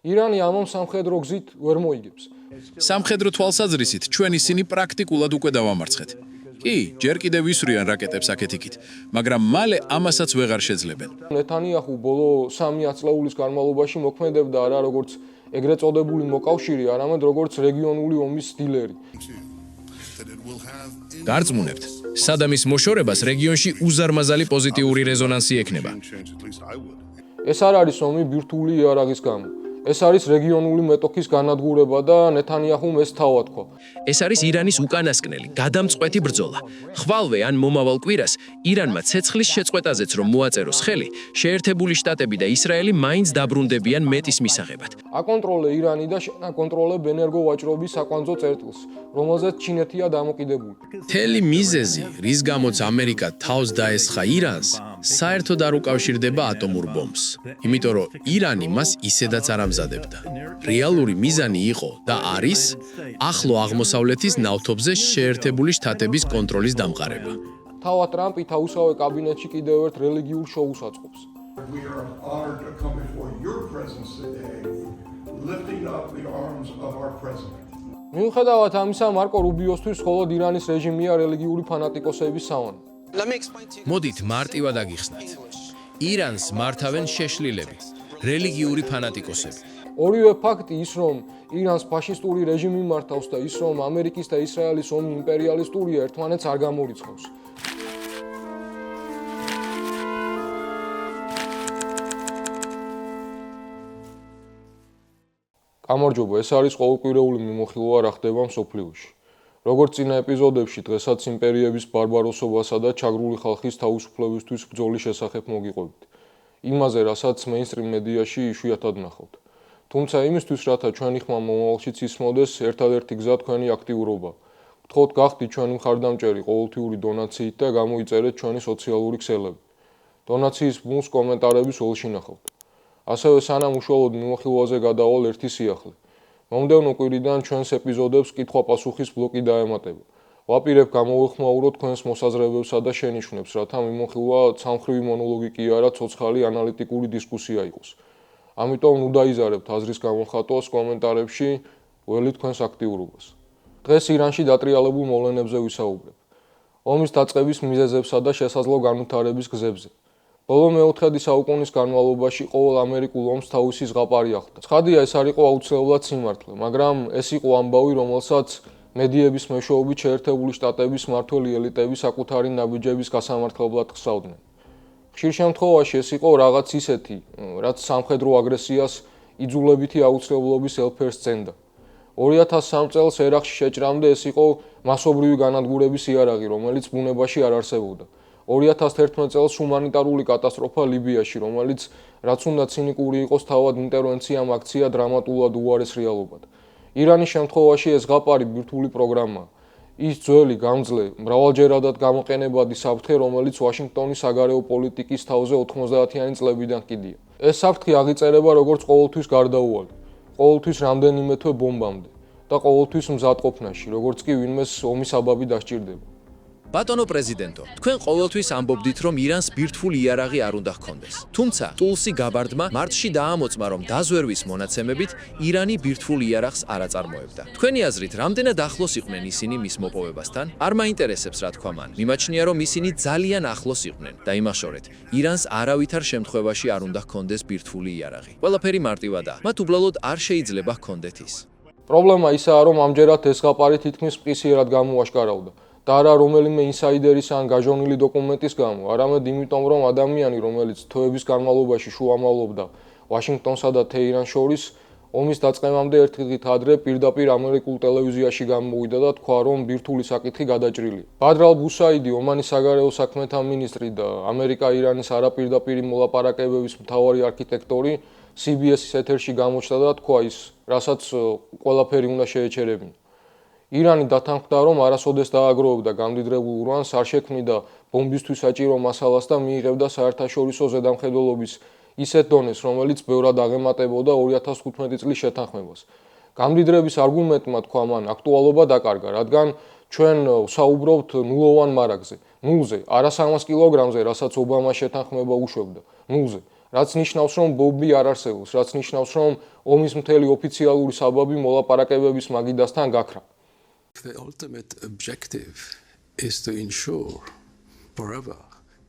ირანი ამამ სამხედრო გზით ვერ მოიგებს. სამხედრო თვალსაზრისით ჩვენ ისინი პრაქტიკულად უკვე დავამარცხეთ. კი, ჯერ კიდევ ისვრიან რაკეტებს აქეთ-იქით, მაგრამ მალე ამასაც ვეღარ შეძლებენ. ნეთანიაჰუ ბოლო 3 ათწლეულის განმავლობაში მოქმედებდა არა როგორც ეგრეთ წოდებული მოკავშირე, არამედ როგორც რეგიონული ომის დილერი. გარწმუნებთ, სადამის მოშორებას რეგიონში უზარმაზარი პოზიტიური რეზონანსი ექნება. ეს არ არის ომი ბირთვული იარაღის გამო. ეს არის რეგიონული მეტოქის განადგურება და ნეთანიაჰუმ ეს თავად თქვა. ეს არის ირანის უკანასკნელი, გადამწყვეტი ბრძოლა. ხვალვე ან მომავალ კვირას ირანმა ცეცხლის შეწყვეტაზეც რომ მოაწეროს ხელი, შეერთებული შტატები და ისრაელი მაინც დაბრუნდებიან მეტის მისაღებად. აკონტროლე ირანი და აკონტროლებ ენერგოვაჭრობის საკვანძო წერტილს, რომელზეც ჩინეთია დამოკიდებული. მთელი მიზეზი, რის გამოც ამერიკა თავს დაესხა ირანს, საერთოდ არ უკავშირდება ატომურ ბომბს. იმიტომ რომ ირანი მას ისედაც არ ამზადებდა. რეალური მიზანი იყო და არის ახლო აღმოსავლეთის ნავთობზე შეერთებული შტატების კონტროლის დამყარება. თავად ტრამპი თავისავე კაბინეტში კიდევ ერთ რელიგიურ შოუს აწყობს. We are honored to come before your presence today, lifting up the arms of our president. მიუხედავად ამისა, მარკო რუბიოსთვის მხოლოდ ირანის რეჟიმია რელიგიური ფანატიკოსების სავანი. მოდით მარტივად აგიხსნათ. ირანს მართავენ შეშლილები, რელიგიური ფანატიკოსები. ორივე ფაქტი ის, რომ ირანს ფაშისტური რეჟიმი მართავს და ის, რომ ამერიკის და ისრაელის ომი იმპერიალისტურია, ერთმანეთს არ გამორიცხავს. გამარჯობა, ეს არის ყოველკვირეული მიმოხილვა რა ხდება მსოფლიოში. როგორც წინა ეპიზოდებში, დღესაც იმპერიების ბარბაროსობასა და ჩაგრული ხალხის თავისუფლებისთვის ბრძოლის შესახებ მოგიყვებით. იმაზე, რასაც მეინსტრიმ მედიაში იშვიათად ნახავთ. თუმცა იმისთვის, რათა ჩვენი ხმა მომავალშიც ისმოდეს, ერთადერთი გზა თქვენი აქტიურობა. გთხოვთ გახდით ჩვენი მხარდამჭერი ყოველთვიური დონაციით და გამოიწერეთ ჩვენი სოციალური ქსელები. დონაციის ბმულს კომენტარების ოლში ნახავთ. ასევე სანამ უშუალოდ მიმოხილვაზე გადავალ ერთი სიახლე. მომდევნო კვირიდან ჩვენს ეპიზოდებს კითხვა-პასუხის ბლოკი დაემატება. ვაპირებ გამოვეხმაუროთ თქვენს მოსაზრებებსა და შენიშვნებს, რათა მიმოხილვა ცალმხრივი მონოლოგი კი არა, ცოცხალი ანალიტიკური დისკუსია იყოს. ამიტომ ნუ დაიზარებთ აზრის გამოხატვას კომენტარებში, ველით თქვენს აქტიურობას. დღეს ირანში დატრიალებულ მოვლენებზე ვისაუბრებ. ომის დაწყების მიზეზებსა და შესაძლო განვითარების გზებზე. ბოლო მეოთხედი საუკუნის განმავლობაში ყოველ ამერიკულ ომს თავისი ზღაპარი ახლდა. ცხადია, ეს არ იყო აუცილებლად სიმართლე, მაგრამ ეს იყო ამბავი, რომელსაც მედიების მეშვეობით შეერთებული შტატების მმართველი ელიტები საკუთარი ნაბიჯების გასამართლებლად ხსავდნენ. ხშირ შემთხვევაში ეს იყო რაღაც ისეთი, რაც სამხედრო აგრესიას იძულებითი აუცილებლობის ელფერს წენდა. 2003 წელს ერაყში შეჭრამდე ეს იყო მასობრივი განადგურების იარაღი, რომელიც ბუნებაში არ არსებობდა. 2011 წელს ჰუმანიტარული კატასტროფა ლიბიაში, რომელიც რაც უნდა ცინიკური იყოს, თავად ინტერვენციამ აქცია დრამატულად უარეს რეალობად. ირანის შემთხვევაში ეს ზღაპარი ბირთვული პროგრამაა. ის ძველი, გამძლე, მრავალჯერადად გამოყენებადი საფრთხე, რომელიც ვაშინგტონის საგარეო პოლიტიკის თავზე 90-იანი წლებიდან კიდია. ეს საფრთხე აღიწერება როგორც ყოველთვის გარდაუვალი, ყოველთვის რამდენიმე თვე ბომბამდე და ყოველთვის მზადყოფნაში, როგორც კი ვინმეს ომის აბაბი დასჭირდება. ბატონო პრეზიდენტო, თქვენ ყოველთვის ამბობდით, რომ ირანს ბირთვული იარაღი არ უნდა ჰქონდეს. თუმცა, ტულსი გაბარდმა მარტში დაამოწმა, რომ დაზვერვის მონაცემებით ირანი ბირთვულ იარაღს არ აწარმოებდა. თქვენი აზრით, რამდენად ახლოს იყვნენ ისინი მის მოპოვებასთან? არ მაინტერესებს რა თქვა მან. მიმაჩნია, რომ ისინი ძალიან ახლოს იყვნენ და იმახშორეთ, ირანს არავითარ შემთხვევაში არ უნდა ჰქონდეს ბირთვული იარაღი. ყველაფერი მარტივადაა. მათ უბრალოდ არ შეიძლება ჰქონდეთ ის. პრობლემა ისაა, რომ ამჯერად ეს ზღაპარი თითქმის მყისიერად გამოაშკარავდა. და არა რომელიმე ინსაიდერის ან გაჟონილი დოკუმენტის გამო, არამედ იმიტომ, რომ ადამიანი, რომელიც თვეების განმავლობაში შუამავლობდა ვაშინგტონსა და თეირანს შორის, ომის დაწყებამდე ერთი დღით ადრე პირდაპირ ამერიკულ ტელევიზიაში გამოვიდა და თქვა, რომ ბირთვული საკითხი გადაჭრილია. ბადრალ ბუსაიდი, ომანის საგარეო საქმეთა მინისტრი და ამერიკა-ირანის არაპირდაპირი მოლაპარაკებების მთავარი არქიტექტორი CBS-ის ეთერში გამოჩნდა და თქვა ის, რასაც ყველაფერი უნდა შეეჩერებინა. ირანი დათანხმდა, რომ არასოდეს დააგროვებდა გამდიდრებულ ურანს, არ შექმნიდა ბომბისთვის საჭირო მასალას და მიიღებდა საერთაშორისო ზედამხედველობის ისეთ დონეს, რომელიც ბევრად აღემატებოდა 2015 წლის შეთანხმებას. გამდიდრების არგუმენტმა თქვა მან აქტუალობა დაკარგა, რადგან ჩვენ ვსაუბრობთ ნულოვან მარაგზე, ნულზე, არა 300 კილოგრამზე, რასაც ობამას შეთანხმება უშვებდა, ნულზე. რაც ნიშნავს, რომ ბომბი არ არსებობს, რაც ნიშნავს, რომ ომის მთელი ოფიციალური საბაბი მოლაპარაკებების მაგიდასთან გაქრა. The ultimate objective is to ensure forever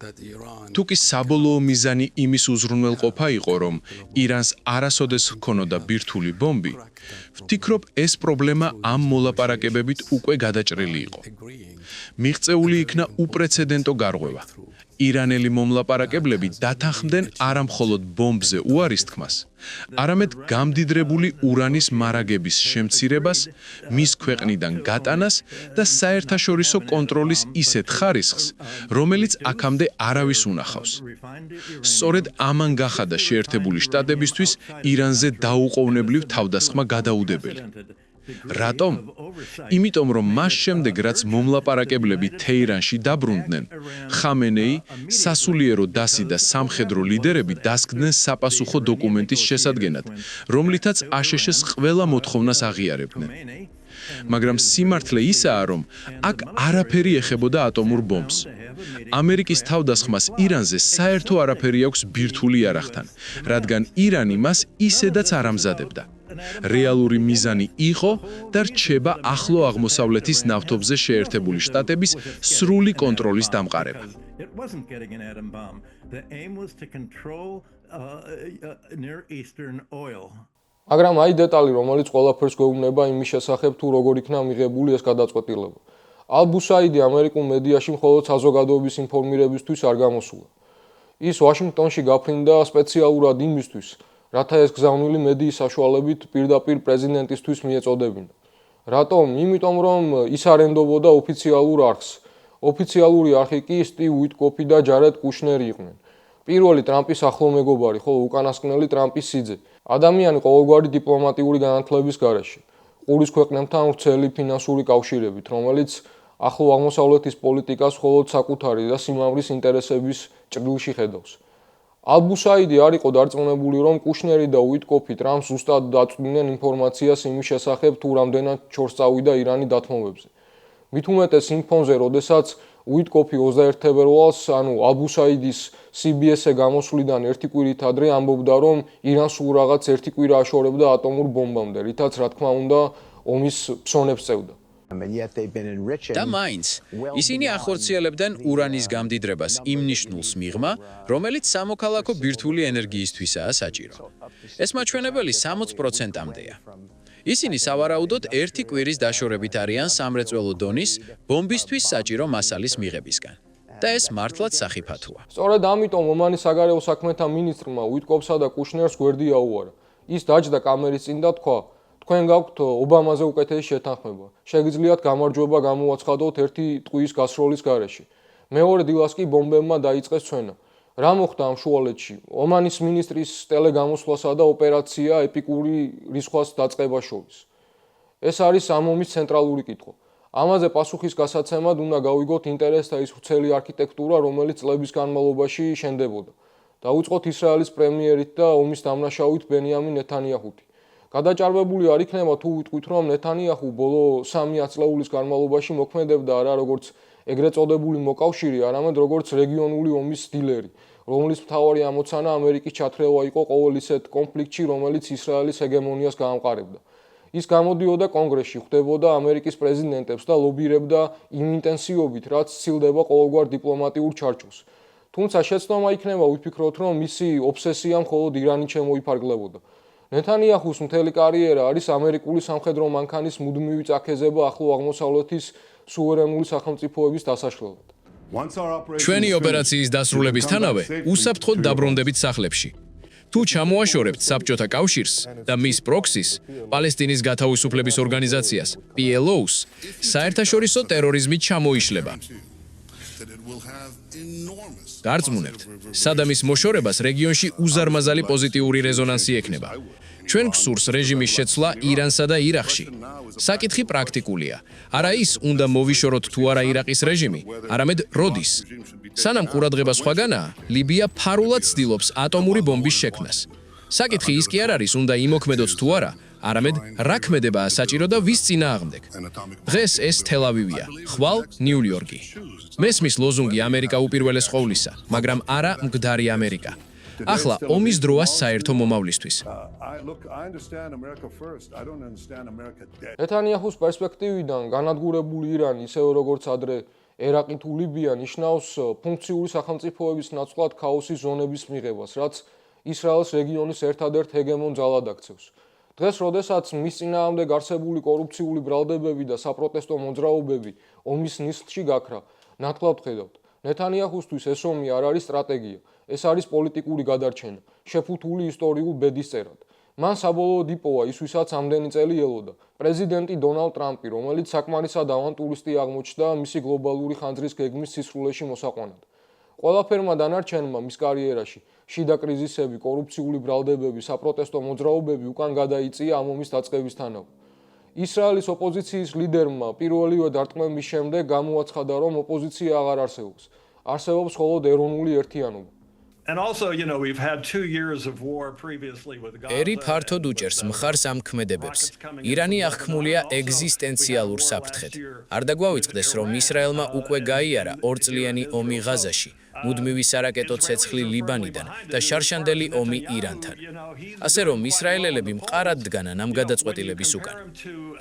that Iran თუკი საბოლოო მიზანი იმის უზრუნველყოფა იყო, რომ ირანს არასოდეს ჰქონოდა ბირთვული ბომბი, ვფიქრობ, ეს პრობლემა ამ მოლაპარაკებებით უკვე გადაჭრილი იყო. მიღწეული იქნა უპრეცედენტო გარღვევა. ირანელი მომლაპარაკებლები დათანხმდნენ არა მხოლოდ ბომბზე უარის თქმას, არამედ გამდიდრებული ურანის მარაგების შემცირებას, მის ქვეყნიდან გატანას და საერთაშორისო კონტროლის ისეთ ხარისხს, რომელიც აქამდე არავის უნახავს. სწორედ ამან გახადა შეერთებული შტატებისთვის ირანზე დაუყოვნებლივ თავდასხმა გადაუდებელი. რატომ? იმიტომ, რომ მას შემდეგ, რაც მომლაპარაკებლები თეირანში დაბრუნდნენ, ხამენეი, სასულიერო დასი და სამხედრო ლიდერები დასკდნენ საპასუხო დოკუმენტის შესადგენად, რომლითაც აშშ-ს ყველა მოთხოვნას აღიარებდნენ. მაგრამ სიმართლე ისაა, რომ აქ არაფერი ეხებოდა ატომურ ბომბს. ამერიკის თავდასხმას ირანზე საერთო არაფერი აქვს ბირთვული იარაღთან, რადგან ირანი მას ისედაც არ ამზადებდა. რეალური მიზანი იყო და რჩება ახლო აღმოსავლეთის ნავთობზე შეერთებული შტატების სრული კონტროლის დამყარება. It wasn't getting an atom bomb. The aim was to control Near Eastern oil. მაგრამ აი დეტალი, რომელიც ყველაფერს გვეუბნება იმის შესახებ, თუ როგორ იქნა მიღებული ეს გადაწყვეტილება. ალ-ბუსაიდი ამერიკულ მედიაში მხოლოდ საზოგადოების ინფორმირებისთვის არ გამოსულა. ის ვაშინგტონში გაფრინდა სპეციალურად იმისთვის, რათა ეს გზავნილი მედიის საშუალებით პირდაპირ პრეზიდენტისთვის მიეწოდებინა. რატომ? იმიტომ, რომ ის არ ენდობოდა ოფიციალურ არხს. ოფიციალური არხი კი სტივ უიტკოფი და ჯარედ კუშნერი იყვნენ. პირველი ტრამპის ახლო მეგობარი, ხოლო უკანასკნელი ტრამპის სიძე. ადამიანი ყოველგვარი დიპლომატიური განათლების გარეშე. ყურის ქვეყნებთან ვრცელი ფინანსური კავშირებით, რომელიც ახლო აღმოსავლეთის პოლიტიკას მხოლოდ საკუთარი და სიმამრის ინტერესების ჭრილში ხედავს. ალ-ბუსაიდი არ იყო დარწმუნებული, რომ კუშნერი და უიტკოფი ტრამპს ზუსტად დაწვდიდნენ ინფორმაციას იმის შესახებ, თუ რამდენად ჩორს წავიდა ირანი დათმობებზე. მით უმეტეს იმ ფონზე, როდესაც უიტკოფი 21 თებერვალს, ანუ ალ-ბუსაიდის CBS-ზე გამოსვლიდან ერთი კვირით ადრე ამბობდა, რომ ირანს სულ რაღაც ერთი კვირა აშორებდა ატომურ ბომბამდე, რითაც რა თქმა უნდა ომის ფსონებს წევდა. და მაინც, ისინი ახორციელებდნენ ურანის გამდიდრებას იმ ნიშნულს მიღმა, რომელიც სამოქალაქო ბირთვული ენერგიისთვისაა საჭირო. ეს მაჩვენებელი 60%-მდეა. ისინი სავარაუდოდ ერთი კვირის დაშორებით არიან სამრეწველო დონის ბომბისთვის საჭირო მასალის მიღებისგან. და ეს მართლაც სახიფათოა. სწორედ ამიტომ ომანის საგარეო საქმეთა მინისტრმა უიტკოფსა და კუშნერს გვერდი აუარა. ის დაჯდა კამერის წინ და თქვა: თქვენ გაქვთ ობამაზე უკეთესი შეთანხმება. შეგიძლიათ გამარჯვება გამოაცხადოთ ერთი ტყუის გასროლის გარეშე. მეორე დილას კი ბომბებმა დაიწყეს ცვენა. რა მოხდა ამ შუალედში? ომანის მინისტრის ტელეგამოსვლასა და ოპერაცია ეპიკური რისხვას დაწყებას შორის. ეს არის ამ ომის ცენტრალური კითხვა. ამაზე პასუხის გასაცემად უნდა გავიგოთ ინტერესთა ის ვრცელი არქიტექტურა, რომელიც წლების განმავლობაში შენდებოდა. დავიწყოთ ისრაელის პრემიერით და ომის დამნაშავით ბენიამინ ნეთანიაჰუთი. გადაჭარბებული არ იქნება თუ ვიტყვით, რომ ნეთანიაჰუ ბოლო 3 ათწლეულის განმავლობაში მოქმედებდა არა როგორც ეგრეთ წოდებული მოკავშირე, არამედ როგორც რეგიონული ომის დილერი, რომლის მთავარი ამოცანა ამერიკის ჩათრევა იყო ყოველ ისეთ კონფლიქტში, რომელიც ისრაელის ჰეგემონიას გაამყარებდა. ის გამოდიოდა კონგრესში, ხვდებოდა ამერიკის პრეზიდენტებს და ლობირებდა იმ ინტენსივობით, რაც სცილდება ყოველგვარ დიპლომატიურ ჩარჩოს. თუმცა შეცდომა იქნება ვიფიქროთ, რომ მისი ობსესია მხოლოდ ირანით შემოიფარგლებოდა. ნეთანიაჰუს მთელი კარიერა არის ამერიკული სამხედრო მანქანის მუდმივი წაქეზება ახლო აღმოსავლეთის სუვერენული სახელმწიფოების დასაშლელად. ჩვენი ოპერაციის დასრულებისთანავე უსაფრთხოდ დაბრუნდებით სახლებში. თუ ჩამოაშორებთ საბჭოთა კავშირს და მის პროქსის, პალესტინის გათავისუფლების ორგანიზაციას, PLO-ს, საერთაშორისო ტერორიზმი ჩამოიშლება. დარწმუნებთ, სადამის მოშორებას რეგიონში უზარმაზარი პოზიტიური რეზონანსი ექნება. ჩვენ გსურს რეჟიმის შეცვლა ირანსა და ირახში. საკითხი პრაქტიკულია. არა ის უნდა მოვიშოროთ თუ არა ირაყის რეჟიმი, არამედ როდის. სანამ ყურადღება სხვაგანაა, ლიბია ფარულად ცდილობს ატომური ბომბის შექმნას. საკითხი ის კი არ არის უნდა იმოქმედოთ თუ არა, არამედ რა ქმედებაა საჭირო და ვის წინააღმდეგ. დღეს ეს თელ-ავივია, ხვალ ნიუ-იორკი. მესმის ლოზუნგი ამერიკა უპირველეს ყოვლისა, მაგრამ არა მკვდარი ამერიკა. ახლა ომის დროა საერთო მომავლისთვის. I understand America first. I don't understand America dead. ნეთანიაჰუს პერსპექტივიდან განადგურებული ირანი, ისევე როგორც ადრე ერაყი თუ ლიბია, ნიშნავს ფუნქციური სახელმწიფოების ნაცვლად ქაოსის ზონების მიღებას, რაც ისრაელს რეგიონის ერთადერთ ჰეგემონ ძალად აქცევს. დღეს, როდესაც მის წინააღმდეგ არსებული კორუფციული ბრალდებები და საპროტესტო მოძრაობები ომის ნისლში გაქრა, ნათლად ვხედავთ, ნეთანიაჰუსთვის ეს ომი არ არის სტრატეგია, ეს არის პოლიტიკური გადარჩენა, შეფუთული ისტორიულ ბედისწერად. მან საბოლოოდ იპოვა ის, ვისაც ამდენი წელი ელოდა, პრეზიდენტი დონალდ ტრამპი, რომელიც საკმარისად ავანტურისტი აღმოჩნდა მისი გლობალური ხანძრის გეგმის სისრულეში მოსაყვანად. ყველაფერმა დანარჩენმა მის კარიერაში შიდა კრიზისები, კორუფციული ბრალდებები, საპროტესტო მოძრაობები უკან გადაიწია ამ ომის დაწყებისთანავე. ისრაელის ოპოზიციის ლიდერმა პირველივე დარტყმების შემდეგ გამოაცხადა, რომ ოპოზიცია აღარ არსებობს. არსებობს მხოლოდ ეროვნული ერთიანობა. And also, we've had 2 years of war previously with Gaza. ერი ფართოდ უჭერს მხარს ამ ქმედებებს. ირანი აღქმულია ეგზისტენციალურ საფრთხედ. არ დაგვავიწყდეს, რომ ისრაელმა უკვე გაიარა ორწლიანი ომი ღაზაში, მუდმივი სარაკეტო ცეცხლი ლიბანიდან და შარშანდელი ომი ირანთან. ასე რომ ისრაელელები მყარად დგანან ამ გადაწყვეტილების უკან.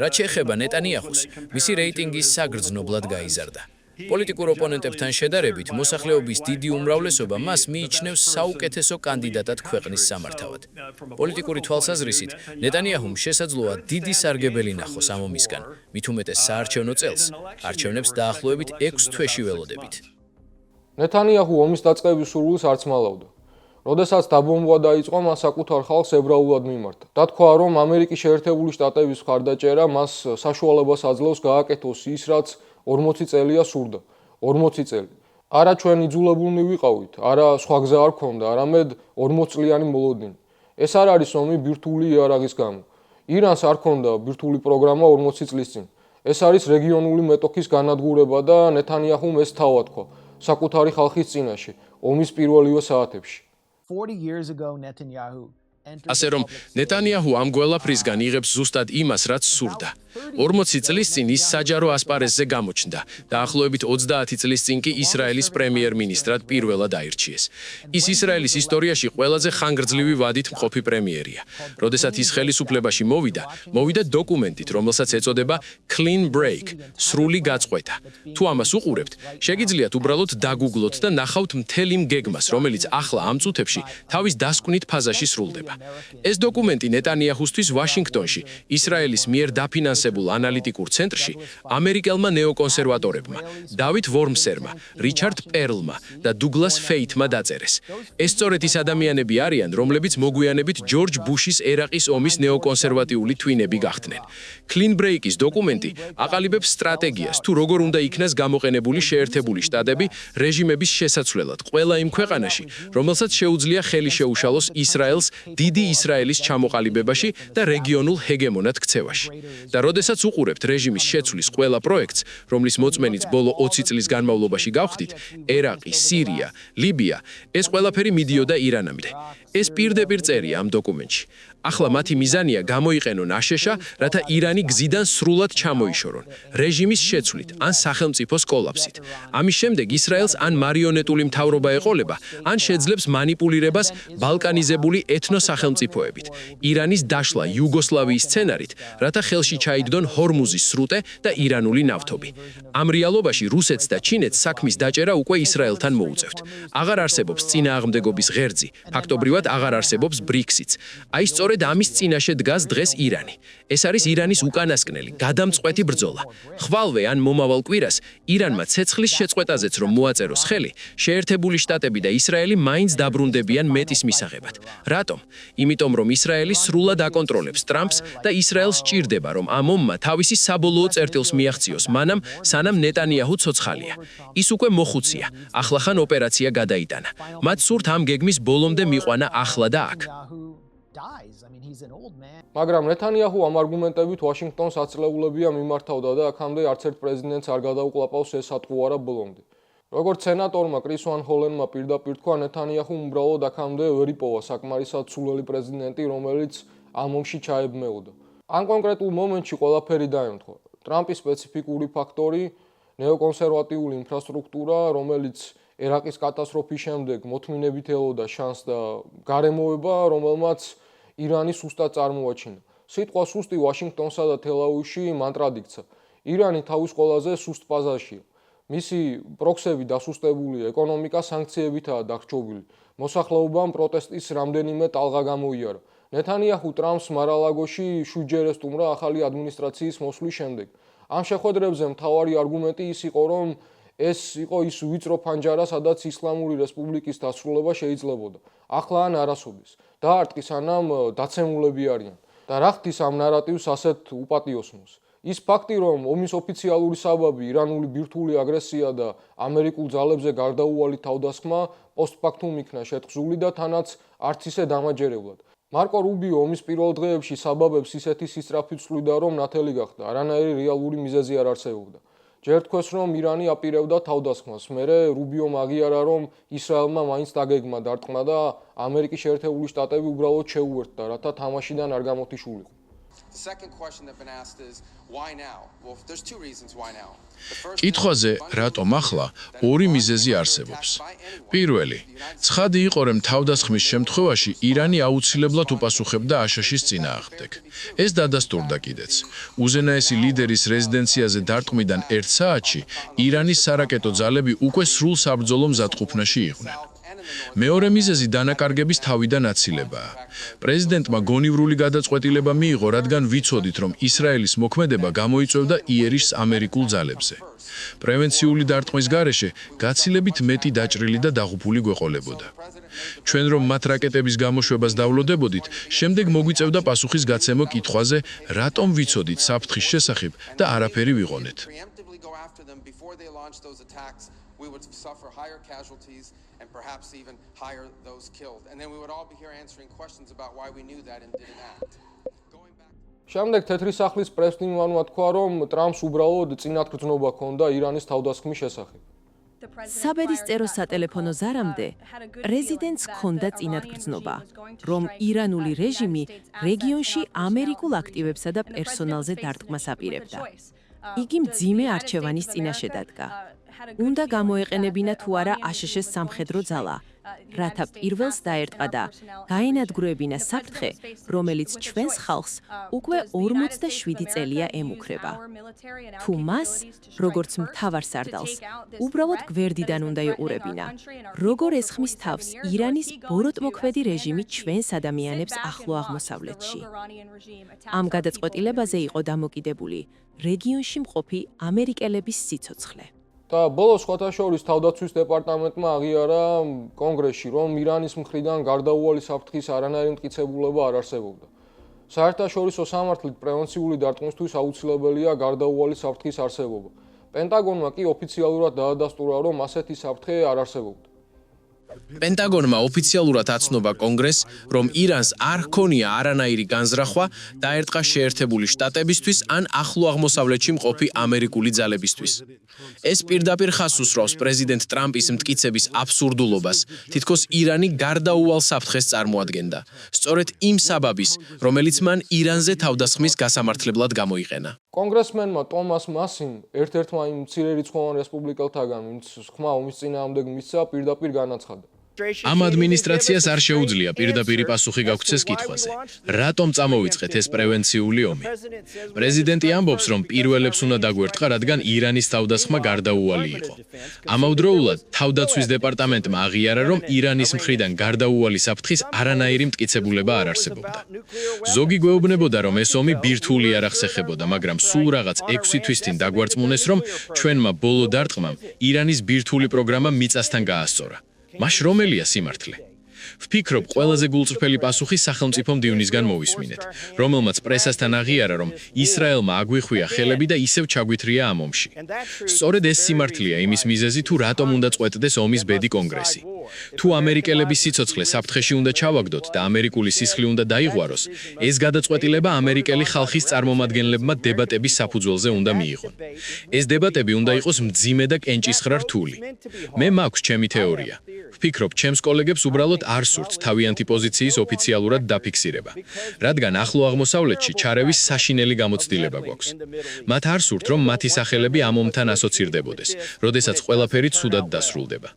რაც შეეხება ნეტანიაჰუს, მისი რეიტინგი საგრძნობლად გაიზარდა. პოლიტიკურ ოპონენტებთან შედარებით, მოსახლეობის დიდი უმრავლესობა მას მიიჩნევს საუკეთესო კანდიდატად ქვეყნის სამართავად. პოლიტიკური თვალსაზრისით, ნეტანიაჰუმ შესაძლოა დიდი სარგებელი ნახოს ამ ომისგან, მით უმეტეს საარჩევნო წელს, არჩევნებს დაახლოებით 6 თვეში ველოდებით. ნეთანიაჰუ ომის დაწყების სურვილს არც მალავდა. როდესაც დაბომბვა დაიწყო, მას საკუთარ ხალხს ებრაულად მიმართა. დათქვა, რომ ამერიკის შეერთებული შტატების მხარდაჭერა მას საშუალებას აძლევს გააკეთოს ის, რაც 40 წელია სურდა. 40 წელი. არა ჩვენ იძულებულნი ვიყავით, არა სხვა გზა არ ქონდა, არამედ 40 წლიანი მოლოდინი. ეს არ არის ომი ბირთვული იარაღის გამო. ირანს არ ქონდა ბირთვული პროგრამა 40 წლის წინ. ეს არის რეგიონული მეტოქის განადგურება და ნეთანიაჰუმ ეს თავადქვა საკუთარი ხალხის წინაშე ომის პირველივე საათებში. 40 years ago, Netanyahu ასე რომ ნეტანიაჰუ ამ გველაფრისგან იღებს ზუსტად იმას, რაც სურდა. 40 წლის წინ ის საჯარო ასპარეზზე გამოჩნდა, დაახლოებით 30 წლის წინ კი ისრაელის პრემიერ-მინისტრად პირველად აირჩიეს. ის ისრაელის ისტორიაში ყველაზე ხანგრძლივი ვადით მყოფი პრემიერია. როდესაც ის ხელისუფლებაში მოვიდა დოკუმენტით, რომელსაც ეწოდება Clean Break, სრული გაწყვეტა. თუ ამას უყურებთ, შეგიძლიათ უბრალოდ დაგუგლოთ და ნახავთ მთელ იმ გეგმას, რომელიც ახლა ამ წუთებში თავის დასკვნით ფაზაში სრულდება. ეს დოკუმენტი ნეტანიაჰუსთვის ვაშინგტონში, ისრაელის მიერ დაფინანსებულ ანალიტიკურ ცენტრში, ამერიკელმა ნეოკონსერვატორებმა, დავით ვორმსერმა, რიჩარდ პერლმა და დუგლას ფეითმა დაწერეს. ეს სწორედ ის ადამიანები არიან, რომლებიც მოგვიანებით ჯორჯ ბუშის ერაყის ომის ნეოკონსერვატიული თვინები გახდნენ. Clean Break-ის დოკუმენტი აყალიბებს სტრატეგიას, თუ როგორ უნდა იქნას გამოყენებული შეერთებული შტატები რეჟიმების შესაცვლელად ყველა იმ ქვეყანაში, რომელსაც შეუძლია ხელი შეუშალოს ისრაელს დიდი ისრაელის ჩამოყალიბებაში და რეგიონულ ჰეგემონად ქცევაში. და როდესაც უყურებთ რეჟიმის შეცვლის ყველა პროექტს, რომლის მოწმენიც ბოლო 20 წლის განმავლობაში გავხდით, ერაყი, სირია, ლიბია, ეს ყველაფერი მიდიოდა ირანამდე. ეს პირდაპირ წერია ამ დოკუმენტში. ახლა მათი მიზანია გამოიყენონ აშეშა, რათა ირანი გზიდან სრულად ჩამოიშორონ, რეჟიმის შეცვლით ან სახელმწიფოს კოლაფსით. ამის შემდეგ ისრაელს ან მარიონეტული მთავრობა ეყოლება, ან შეძლებს მანიპულირებას ბალკანიზებული ეთნოსახელმწიფოებით, ირანის დაშლა იუგოსლავიის სცენარით, რათა ხელში ჩაიგდონ ჰორმუზის სრუტე და ირანული ნავთობი. ამ რეალობაში რუსეთს და ჩინეთს საქმის დაჭერა უკვე ისრაელთან მოუწევთ. აღარ არსებობს წინააღმდეგობის ღერძი, ფაქტობრივად აღარ არსებობს ბრიქსიც. აი სწორედ ამის წინაშე დგას დღეს ირანი. ეს არის ირანის უკანასკნელი, გადამწყვეტი ბრძოლა. ხვალვე ან მომავალ კვირას ირანმა ცეცხლის შეწყვეტაზეც რომ მოაწეროს ხელი, შეერთებული შტატები და ისრაელი მაინც დაბრუნდებიან მეტის მისაღებად. რატომ? იმიტომ რომ ისრაელი სრულად აკონტროლებს ტრამპს და ისრაელს სჭირდება რომ ამ ომმა თავისი საბოლოო წერტილს მიაღწიოს მანამ, სანამ ნეტანიაჰუ ცოცხალია. ის უკვე მოხუცია, ახლახან ოპერაცია გადაიტანა. მათ სურთ ამ გეგმის ბოლომდე მიყვანა ახლა და აქ. მაგრამ ნეთანიაჰუ ამ არგუმენტებით ვაშინგტონს აწლეულებია მიმართავდა და აქამდე არც ერთ პრეზიდენტს არ გადაუკლაპავს ეს ატყუარა ბოლომდე. როგორც სენატორმა კრის ვან ჰოლენმა პირდაპირ თქვა, ნეთანიაჰუმ უბრალოდ აქამდე ვერ იპოვა საკმარისად სულელი პრეზიდენტი, რომელიც ამ ომში ჩაებმეოდა. ამ კონკრეტულ მომენტში ყველაფერი დაემთხვა. ტრამპის სპეციფიკური ფაქტორი, ნეოკონსერვატიული ინფრასტრუქტურა, რომელიც ერაყის კატასტროფის შემდეგ მოთმინებით ელოდა შანსს და გარემოება, რომელმაც ირანი სუსტად წარმოაჩინა. სიტყვა სუსტი ვაშინგტონსა და თელ-ავივში მანტრად იქცა. ირანი თავის ყველაზე სუსტ ფაზაშია. მისი პროქსები დასუსტებულია, ეკონომიკა სანქციებითაა დახრჩობილი. მოსახლეობამ პროტესტის რამდენიმე ტალღა გამოიარა. ნეთანიაჰუ ტრამპს მარალაგოში 7 ჯერ ესტუმრა ახალი ადმინისტრაციის მოსვლის შემდეგ. ამ შეხვედრებზე მთავარი არგუმენტი ის იყო, რომ ეს იყო ის ვიწრო ფანჯარა, სადაც ისლამური რესპუბლიკის დასრულება შეიძლებოდა. ახლა ან არასოდეს. დაარტყი სანამ დაცემულები არიან. და რა ხდის ამ ნარატივს ასეთ უპატიოსნოს? ის ფაქტი, რომ ომის ოფიციალური საბაბი ირანული ბირთვული აგრესია და ამერიკულ ძალებზე გარდაუვალი თავდასხმა პოსტფაქტუმ იქნა შეთხზული და თანაც არც ისე დამაჯერებლად. მარკო რუბიო ომის პირველ დღეებში საბაბებს ისეთი სისწრაფით ცვლიდა, რომ ნათელი გახდა, არანაირი რეალური მიზეზი არ არსებობდა. ჯერ თქვეს, რომ ირანი აპირებდა თავდასხმას, მერე რუბიომ აღიარა, რომ ისრაელმა მაინც დაგეგმა დარტყმა და ამერიკის შეერთებული შტატები უბრალოდ შეუერთდა, რათა თამაშიდან არ გამოთიშულიყო. კითხვაზე რატომ ახლა ორი მიზეზი არსებობს. პირველი, ცხადი იყო, რომ თავდასხმის შემთხვევაში ირანი აუცილებლად უპასუხებდა აშშ-ის წინააღმდეგ. ეს დადასტურდა კიდეც. უზენაესი ლიდერის რეზიდენციაზე დარტყმიდან 1 საათში ირანის სარაკეტო ძალები უკვე სრულ საბრძოლო მზადყოფნაში იყვნენ. მეორე მიზეზი დანაკარგების თავიდან აცილებაა. პრეზიდენტმა გონივრული გადაწყვეტილება მიიღო, რადგან ვიცოდით, რომ ისრაელის მოქმედება გამოიწვევდა იერიშს ამერიკულ ძალებზე. პრევენციული დარტყმის გარეშე გაცილებით მეტი დაჭრილი და დაღუპული გვეყოლებოდა. ჩვენ რომ მათ რაკეტების გამოშვებას დავლოდებოდით, შემდეგ მოგვიწევდა პასუხის გაცემო კითხვაზე, რატომ ვიცოდით საფრთხის შესახებ და არაფერი ვიყონეთ. We would suffer higher casualties and perhaps even higher those killed. And then we would all be here answering questions about why we knew that and didn't act. შემდეგ თეთრი სახლის პრეს-მდივანმა თქვა, რომ ტრამპს უბრალოდ წინათგრძნობა ჰქონდა ირანის თავდასხმის შესახებ. საბედისწერო სატელეფონო ზარამდე პრეზიდენტს ჰქონდა წინათგრძნობა, რომ ირანული რეჟიმი რეგიონში ამერიკულ აქტივებსა და პერსონალზე დარტყმას აპირებდა. იგი მძიმე არჩევანის წინაშე დადგა. უნდა გამოეყენებინა თუ არა აშშ-ის სამხედრო ძალა, რათა პირველს დაერტყა და გაენადგურებინა საფრთხე, რომელიც ჩვენს ხალხს უკვე 47 წელია ემუქრება. თუ მას, როგორც მთავარსარდალს, უბრალოდ გვერდიდან უნდა იყურებინა, როგორ ესხმის თავს ირანის ბოროტმოქმედი რეჟიმი ჩვენს ადამიანებს ახლო აღმოსავლეთში. ამ გადაწყვეტილებაზე იყო დამოკიდებული რეგიონში მყოფი ამერიკელების სიცოცხლე. და ბოლოს სხვათა შორის თავდაცვის დეპარტამენტმა აღიარა კონგრესში, რომ ირანის მხრიდან გარდაუვალი საფრთხის არანაირი მტკიცებულება არ არსებობდა. საერთაშორისო სამართლით პრევენციული დარტყმისთვის აუცილებელია გარდაუვალი საფრთხის არსებობა. პენტაგონმა კი ოფიციალურად დაადასტურა, რომ ასეთი საფრთხე არ არსებობდა. პენტაგონმა ოფიციალურად აცნობა კონგრესს, რომ ირანს არ ჰქონია არანაირი განზრახვა დაერტყა შეერთებული შტატებისთვის ან ახლო აღმოსავლეთში მყოფი ამერიკული ძალებისთვის. ეს პირდაპირ ხაზს უსრავს პრეზიდენტ ტრამპის მტკიცების აბსურდულობას, თითქოს ირანი გარდაუვალ საფრთხეს წარმოადგენდა, სწორედ იმ საბაბის, რომელიც მან ირანზე თავდასხმის გასამართლებლად გამოიყენა. კონგრესმენმა ტომას მასიმ ერთ-ერთმა იმ მცირერიცხოვან რესპუბლიკელთაგან, ვინც ხმა ომის წინააღმდეგ მისცა, პირდაპირ განაცხადა. ამ ადმინისტრაციას არ შეუძლია პირდაპირი პასუხი გაგვცეს კითხვაზე, რატომ წამოვიწყეთ ეს პრევენციული ომი. პრეზიდენტი ამბობს, რომ პირველებს უნდა დაგვერტყა, რადგან ირანის თავდასხმა გარდაუვალი იყო. ამავდროულად, თავდაცვის დეპარტამენტმა აღიარა, რომ ირანის მხრიდან გარდაუვალი საფრთხის არანაირი მტკიცებულება არ არსებობდა. ზოგი გვეუბნებოდა, რომ ეს ომი ბირთვული არ ახსეხებოდა, მაგრამ სულ რაღაც 6 თვის წინ დაგვარწმუნეს, რომ ჩვენმა ბოლო დარტყმამ ირანის ბირთვული პროგრამა მიწასთან გაასწორა. მაშ რომელია სიმართლე? ვფიქრობ, ყველაზე გულწრფელი პასუხი სახელმწიფო მდივნისგან მოვისმინეთ, რომელმაც პრესასთან აღიარა, რომ ისრაელმა აგვიხვია ხელები და ისევ ჩაგვითრია ამ ომში. სწორედ ეს სიმართლეა იმის მიზეზი, თუ რატომ უნდა წყვეტდეს ომის ბედი კონგრესი. თუ ამერიკელების სიცოცხლე საფრთხეში უნდა ჩავაგდოთ და ამერიკული სისხლი უნდა დაიღვაროს, ეს გადაწყვეტილება ამერიკელი ხალხის წარმომადგენლებმა დებატების საფუძველზე უნდა მიიღონ. ეს დებატები უნდა იყოს მძიმე და კენჭისხრა რთული. მე მაქვს ჩემი თეორია. ვფიქრობ, ჩემს კოლეგებს უბრალოდ არ სურთ თავიანთი პოზიციის ოფიციალურად დაფიქსირება, რადგან ახლო აღმოსავლეთში ჩარევის საშინელი გამოცდილება გვაქვს. მათ არ სურთ, რომ მათი სახელები ამ ომთან ასოცირდებოდეს, როდესაც ყველაფერი ცუდად დასრულდება.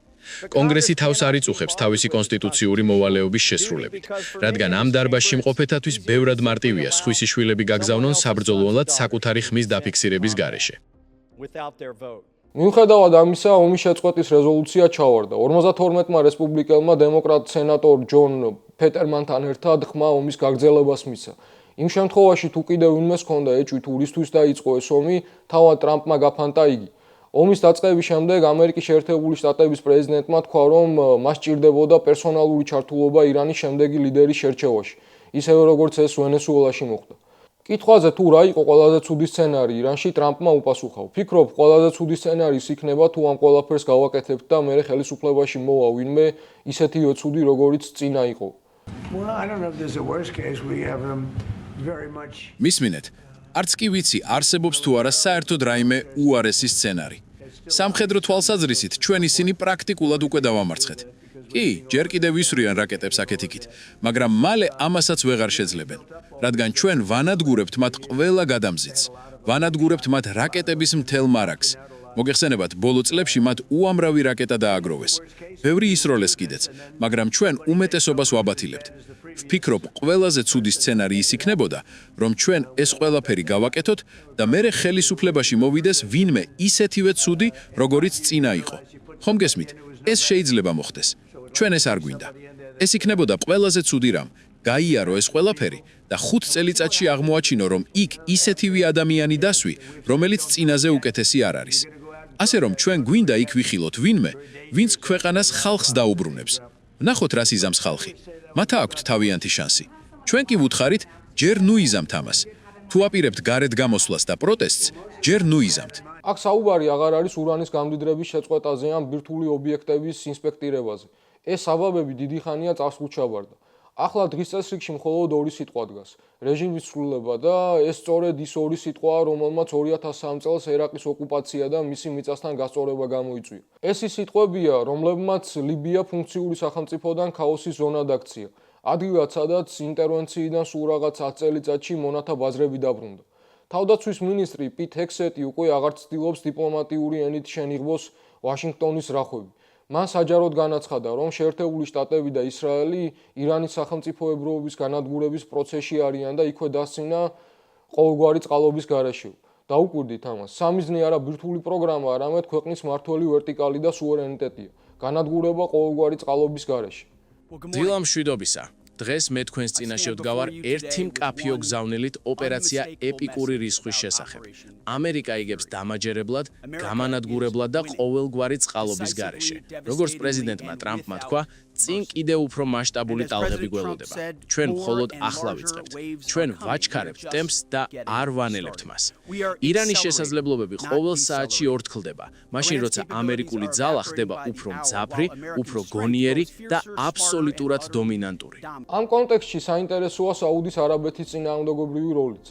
კონგრესი თავს არ იწუხებს თავისი კონსტიტუციური მოვალეობის შესრულებით, რადგან ამ დარბაზში მყოფეთათვის ბევრად მარტივია სხვისი შვილები გაგზავნონ საბრძოლველად საკუთარი ხმის დაფიქსირების გარეშე. მიუხედავად ამისა, ომის შეწყვეტის რეზოლუცია ჩავარდა. 52-მა რესპუბლიკელმა დემოკრატ სენატორ ჯონ ფეტერმანთან ერთად ხმა ომის გაგრძელებას მისცა. იმ შემთხვევაში თუ კიდევ ვინმეს ჰქონდა ეჭვი თუ რისთვის დაიწყო ეს ომი, თავად ტრამპმა გაფანტა იგი. ომის დაწყების შემდეგ ამერიკის შეერთებული შტატების პრეზიდენტმა თქვა, რომ მას სჭირდებოდა პერსონალური ჩართულობა ირანის შემდეგი ლიდერის შერჩევაში, ისევე როგორც ეს ვენესუელაში მოხდა. კითხვაზე თუ რა იყო ყველაზე ცუდი სცენარი ირანში, ტრამპმა უპასუხა: "ვფიქრობ, ყველაზე ცუდი სცენარი ის იქნება, თუ ამ ყველაფერს გავაკეთებთ და მე ხელისუფლებაში მოვა ვინმე ისეთივე ცუდი, როგორიც წინა იყო." მისმინეთ, არც კი ვიცი, არსებობს თუ არა საერთოდ რაიმე უარესი სცენარი. სამხედრო თვალსაზრისით ჩვენ ისინი პრაქტიკულად უკვე დავამარცხეთ. კი, ჯერ კიდევ ვისვრიან რაკეტებს აქეთ-იქით, მაგრამ მალე ამასაც ვეღარ შეძლებენ, რადგან ჩვენ ვანადგურებთ მათ ყველა გადამზიდს, ვანადგურებთ მათ რაკეტების მთელ მარაგს. მოგეხსენებათ, ბოლო წლებში მათ უამრავი რაკეტა დააგროვეს. ბევრი ისროლეს კიდეც, მაგრამ ჩვენ უმეტესობას ვაბათილებთ. ვფიქრობ, ყველაზე ცუდი სცენარი ის იქნებოდა, რომ ჩვენ ეს ყველაფერი გავაკეთოთ და მერე ხელისუფლებაში მოვიდეს ვინმე ისეთივე ცუდი, როგორიც წინა იყო. ხომ გესმით? ეს შეიძლება მოხდეს. ჩვენ ეს არ გვინდა. ეს იქნებოდა ყველაზე ცუდი რამ. გაიარო ეს ყველაფერი და 5 წელიწადში აღმოაჩინო, რომ იქ ისეთივე ადამიანი დასვი, რომელიც წინაზე უკეთესი არ არის. ასე რომ ჩვენ გვინდა იქ ვიხილოთ ვინმე, ვინც ქვეყანას ხალხს დაუბრუნებს. ნახოთ რას იზამს ხალხი. მათ აქვთ თავიანთი შანსი. ჩვენ კი ვუთხარით, ჯერ ნუ იზამთ ამას. თუ აპირებთ გარეთ გამოსვლას და პროტესტს, ჯერ ნუ იზამთ. აქ საუბარი აღარ არის ურანის გამდიდრების შეწყვეტაზე ან ბირთვული ობიექტების ინსპექტირებაზე. ეს საბაბები დიდი ხანია წარსულს ჩაბარდა. ახლა დღის წესრიგში მხოლოდ ორი სიტყვა დგას: რეჟიმის ცვლილება და ეს სწორედ ის ორი სიტყვაა, რომელმაც 2003 წელს ერაყის ოკუპაცია და მისი მიწასთან გასწორება გამოიწვია. ეს ის სიტყვებია, რომლებმაც ლიბია ფუნქციური სახელმწიფოდან ქაოსის ზონად აქცია. ადგილად, სადაც ინტერვენციიდან სულ რაღაც 10 წელიწადში მონათა ბაზრები დაბრუნდა. თავდაცვის მინისტრი პიტ ჰექსეტი უკვე აღარ ცდილობს დიპლომატიური ენით შენიღბოს ვაშინგტონის რახვები. მან საჯაროდ განაცხადა, რომ შეერთებული შტატები და ისრაელი ირანის სახელმწიფოებრიობის განადგურების პროცესში არიან და იქვე დასცინა ყოველგვარი წყალობის გარეშე. დაუკვირდით ამას. სამიზნე არა ბირთვული პროგრამა, არამედ ქვეყნის მმართველი ვერტიკალი და სუვერენიტეტია. განადგურება ყოველგვარი წყალობის გარეშე. დილა მშვიდობისა. დღეს მე თქვენს წინაშე ვდგავარ ერთი მკაფიო გზავნილით ოპერაცია ეპიკური რისხვის შესახებ. ამერიკა იგებს დამაჯერებლად, გამანადგურებლად და ყოველგვარი წყალობის გარეშე. როგორც პრეზიდენტმა ტრამპმა თქვა, წინ კიდევ უფრო მასშტაბური ტალღები გველოდება. ჩვენ მხოლოდ ახლა ვიწყებთ. ჩვენ ვაჩქარებთ ტემპს და არ ვანელებთ მას. ირანის შესაძლებლობები ყოველ საათში ორთქლდება, მაშინ როცა ამერიკული ძალა ხდება უფრო მძაფრი, უფრო გონიერი და აბსოლუტურად დომინანტური. ამ კონტექსტში საინტერესოა საუდის არაბეთის წინააღმდეგობრივი როლიც.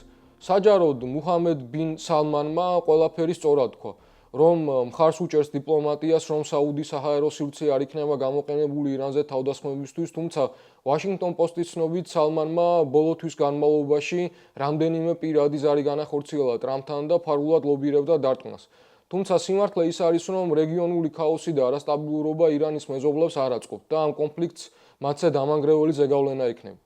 საჯაროდ მუჰამედ ბინ სალმანმა ყველაფერი სწორად თქვა, რომ მხარს უჭერს დიპლომატიას, რომ საუდის საჰაერო სივრცე არ იქნება გამოყენებული ირანზე თავდასხმებისთვის, თუმცა ვაშინგტონ პოსტის ცნობით სალმანმა ბოლო თვის განმავლობაში რამდენიმე პირადი ზარი განახორციელა ტრამპთან და ფარულად ლობირებდა დარტყმას. თუმცა სიმართლე ის არის, რომ რეგიონული ქაოსი და არასტაბილურობა ირანის მეზობლებს არ აწყობთ და ამ კონფლიქტს მათზე დამანგრეველი ზეგავლენა ექნება.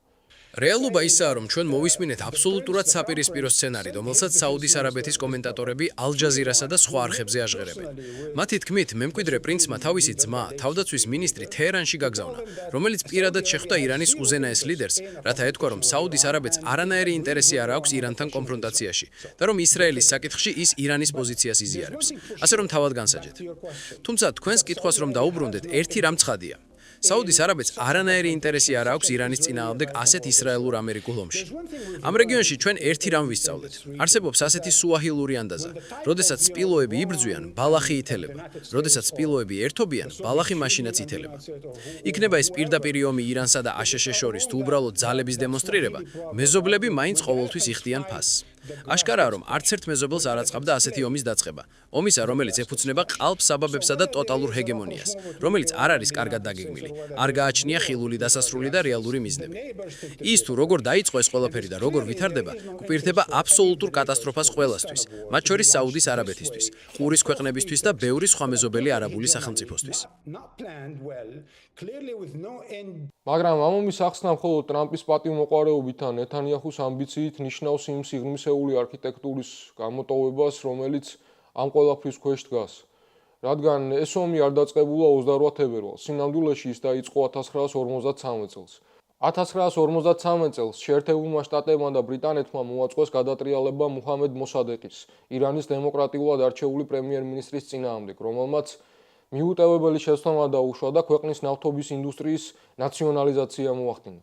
რეალობა ისაა, რომ ჩვენ მოვისმინეთ აბსოლუტურად საპირისპირო სცენარი, რომელსაც საუდის არაბეთის კომენტატორები ალ-ჯაზირასა და სხვა არხებზე აჟღერებენ. მათი თქმით, მემკვიდრე პრინცმა თავისი ძმა, თავდაცვის მინისტრი თეჰერანში გაგზავნა, რომელიც პირადად შეხვდა ირანის უზენაეს ლიდერს, რათა ეთქვა, რომ საუდის არაბეთს არანაირი ინტერესი არ აქვს ირანთან კონფრონტაციაში და რომ ისრაელის საკითხში ის ირანის პოზიციას იზიარებს. ასე რომ თავად განსაჯეთ. თუმცა თქვენს კითხვას რომ დაუბრუნდეთ, ერთი რამ ცხადია. საუდის არაბეთს არანაირი ინტერესი არ აქვს ირანის წინააღმდეგ ასეთ ისრაელურ-ამერიკულ ომში. ამ რეგიონში ჩვენ ერთი რამ ვისწავლეთ. არსებობს ასეთი სუაჰილური ანდაზა. როდესაც სპილოები იბრძვიან, ბალახი ითელება. როდესაც სპილოები ერთობიან, ბალახი მაშინაც ითელება. იქნება ეს პირდაპირი ომი ირანსა და აშშ-ს შორის თუ უბრალოდ ძალების დემონსტრირება, მეზობლები მაინც ყოველთვის იხდიან ფასს. აშკარაა, რომ არც ერთ მეზობელს არ აწყაბდა ასეთი ომის დაწყება. ომისა, რომელიც ეფუძნება ყალბ-საბაბებსა და ტოტალურ ჰეგემონიას, რომელიც არ არის კარგად დაგეგმილი, არ გააჩნია ხილული დასასრული და რეალური მიზნები. ის თუ როგორ დაიწყო ეს ყველაფერი და როგორ ვითარდება, გვპირდება აბსოლუტურ კატასტროფას ყველასთვის, მათ შორის საუდის არაბეთისთვის, ყურის ქვეყნებისთვის და ბევრი სხვა მეზობელი არაბული სახელმწიფოსთვის. მაგრამ ამ ომის ახსნა მხოლოდ ტრამპის პატივმოყვარეობით ან ნეთანიაჰუს ამბიციით ნიშნავს იმ სიღრმისეული არქიტექტურის გამოტოვებას, რომელიც ამ ყველაფრის ქვეშ დგას. რადგან ეს ომი არ დაწყებულა 28 თებერვალს, სინამდვილეში ის დაიწყო 1953 წელს. 1953 წელს შეერთებულმა შტატებმა და ბრიტანეთმა მოაწყვეს გადატრიალება მუჰამედ მოსადეყის, ირანის დემოკრატიულად არჩეული პრემიერ-მინისტრის წინააღმდეგ, რომელმაც მიუტევებელი შეცდომა დაუშვა და ქვეყნის ნავთობის ინდუსტრიის ნაციონალიზაცია მოახდინა.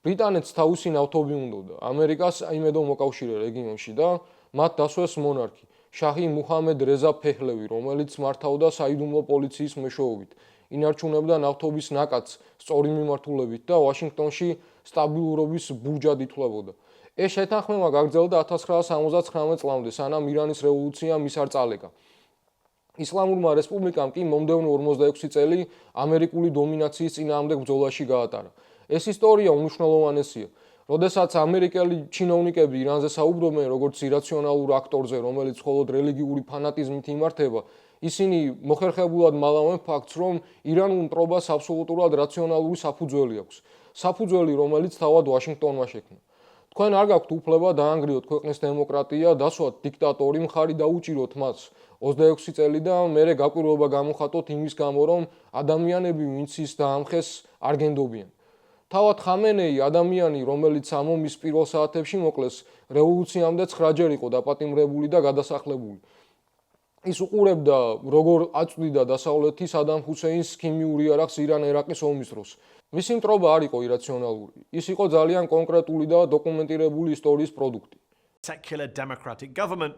ბრიტანეთს თავისი ნავთობი უნდოდა, ამერიკას იმედო მოკავშირე რეგიონში და მათ დასვეს მონარქი, შაჰი მუჰამედ რეზა ფეჰლევი, რომელიც მართავდა საიდუმლო პოლიციის მეშვეობით. ინარჩუნებდა ნავთობის ნაკადს სწორი მიმართულებით და ვაშინგტონში სტაბილურობის ბურჯად ითვლებოდა. ეს შეთანხმება გაგრძელდა 1979 წლამდე, სანამ ირანის რევოლუციამ ის არ წალეკა. ისლამურმა რესპუბლიკამ კი მომდევნო 46 წელი ამერიკული დომინაციის წინააღმდეგ ბრძოლაში გაატარა. ეს ისტორია უმნიშვნელოვანესია. როდესაც ამერიკელი ჩინოვნიკები ირანზე საუბრობენ როგორც ირაციონალურ აქტორზე, რომელიც მხოლოდ რელიგიური ფანატიზმით იმართება, ისინი მოხერხებულად მალავენ ფაქტს, რომ ირანულ მტრობას აბსოლუტურად რაციონალური საფუძველი აქვს. საფუძველი, რომელიც თავად ვაშინგტონმა შექმნა. თქვენ არ გაქვთ უფლება დაანგრიოთ ქვეყნის დემოკრატია, დასვათ დიქტატორი, მხარი დაუჭიროთ მას 26 წელი და მერე გაკვირვება გამოხატოთ იმის გამო, რომ ადამიანები, ვინც ის დაამხეს, არ გენდობიან. თავად ხამენეი, ადამიანი, რომელიც ამ ომის პირველ საათებში მოკლეს, რევოლუციამდე 9-ჯერ იყო დაპატიმრებული და გადასახლებული. ის უყურებდა, როგორ აწვდიდა დასავლეთი სადამ ჰუსეინს ქიმიურ იარაღს ირან-ერაყის ომის დროს. მისი მტრობა არ იყო ირაციონალური. ის იყო ძალიან კონკრეტული და დოკუმენტირებული ისტორიის პროდუქტი. Secular democratic government.